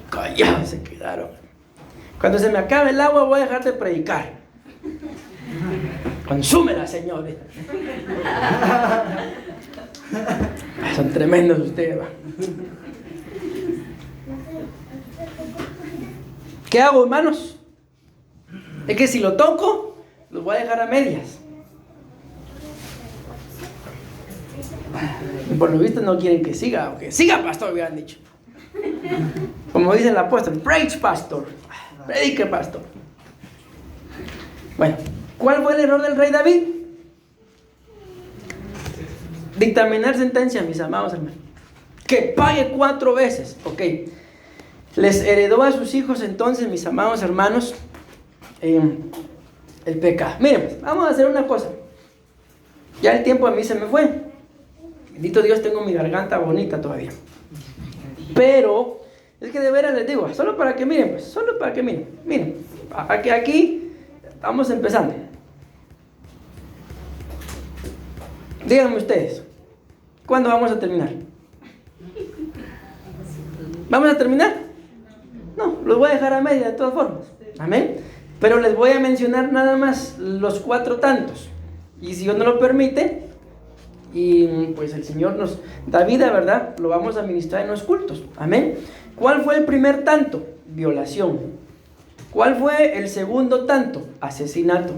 Callados se quedaron. Cuando se me acabe el agua voy a dejar de predicar. Consúmela, señores. Son tremendos ustedes, ¿va? ¿Qué hago, hermanos? Es que si lo toco, los voy a dejar a medias. Por lo visto no quieren que siga, aunque siga, pastor, hubieran dicho. Como dice el apóstol: preach, pastor, predique, pastor. Bueno, ¿cuál fue el error del rey David? Dictaminar sentencia, mis amados hermanos. Que pague 4 veces. Ok. Les heredó a sus hijos entonces, mis amados hermanos, el pecado. Miren, pues, vamos a hacer una cosa. Ya el tiempo a mí se me fue. Bendito Dios, tengo mi garganta bonita todavía. Pero es que de veras les digo, solo para que miren, pues, solo para que miren. Miren, aquí estamos empezando. Díganme ustedes, ¿cuándo vamos a terminar? ¿Vamos a terminar? No, los voy a dejar a media de todas formas. Amén. Pero les voy a mencionar nada más los 4 tantos. Y si Dios no lo permite, y pues el Señor nos da vida, ¿verdad? Lo vamos a ministrar en los cultos. Amén. ¿Cuál fue el primer tanto? Violación. ¿Cuál fue el segundo tanto? Asesinato.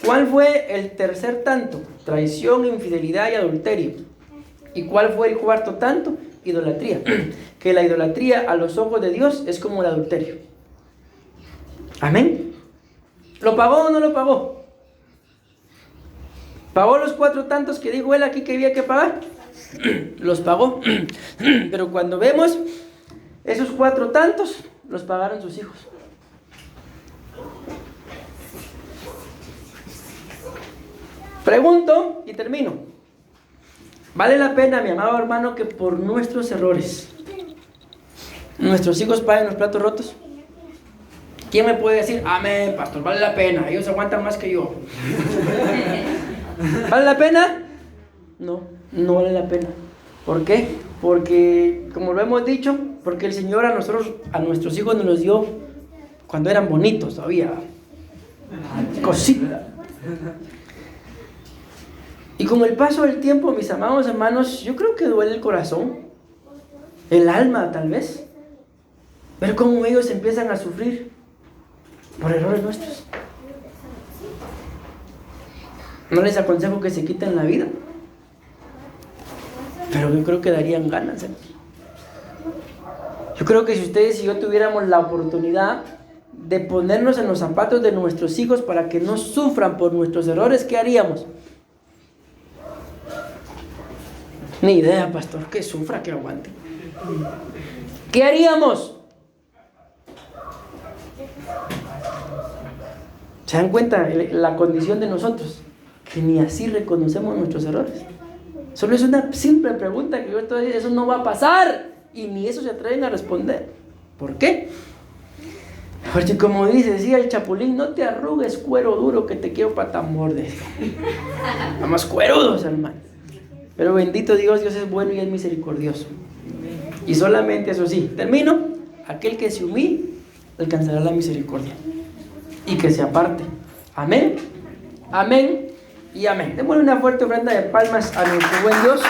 ¿Cuál fue el tercer tanto? Traición, infidelidad y adulterio. ¿Y cuál fue el cuarto tanto? Idolatría. Que la idolatría a los ojos de Dios es como el adulterio. Amén. ¿Lo pagó o no lo pagó? ¿Pagó los 4 tantos que dijo él aquí que había que pagar? Los pagó. Pero cuando vemos esos 4 tantos, los pagaron sus hijos. Pregunto y termino. ¿Vale la pena, mi amado hermano, que por nuestros errores nuestros hijos paguen los platos rotos? ¿Quién me puede decir, amén, pastor, vale la pena? Ellos aguantan más que yo. ¿Vale la pena? No, no vale la pena. ¿Por qué? Porque, como lo hemos dicho, porque el Señor a nuestros hijos nos los dio cuando eran bonitos todavía. Cosita. Y con el paso del tiempo, mis amados hermanos, yo creo que duele el corazón, el alma tal vez, ver cómo ellos empiezan a sufrir por errores nuestros. No les aconsejo que se quiten la vida, pero yo creo que darían ganas, ¿eh? Yo creo que si ustedes y yo tuviéramos la oportunidad de ponernos en los zapatos de nuestros hijos para que no sufran por nuestros errores, ¿qué haríamos? Ni idea, pastor, que sufra, que aguante. ¿Qué haríamos? ¿Se dan cuenta la condición de nosotros? Que ni así reconocemos nuestros errores. Solo es una simple pregunta que yo estoy diciendo, eso no va a pasar. Y ni eso se atreven a responder. ¿Por qué? Porque como decía el Chapulín, no te arrugues, cuero duro, que te quiero para tambor. Vamos cuerudos, hermano. Pero bendito Dios, Dios es bueno y es misericordioso. Y solamente eso sí, termino, aquel que se humille alcanzará la misericordia. Y que se aparte. Amén, amén y amén. Démosle una fuerte ofrenda de palmas a nuestro buen Dios.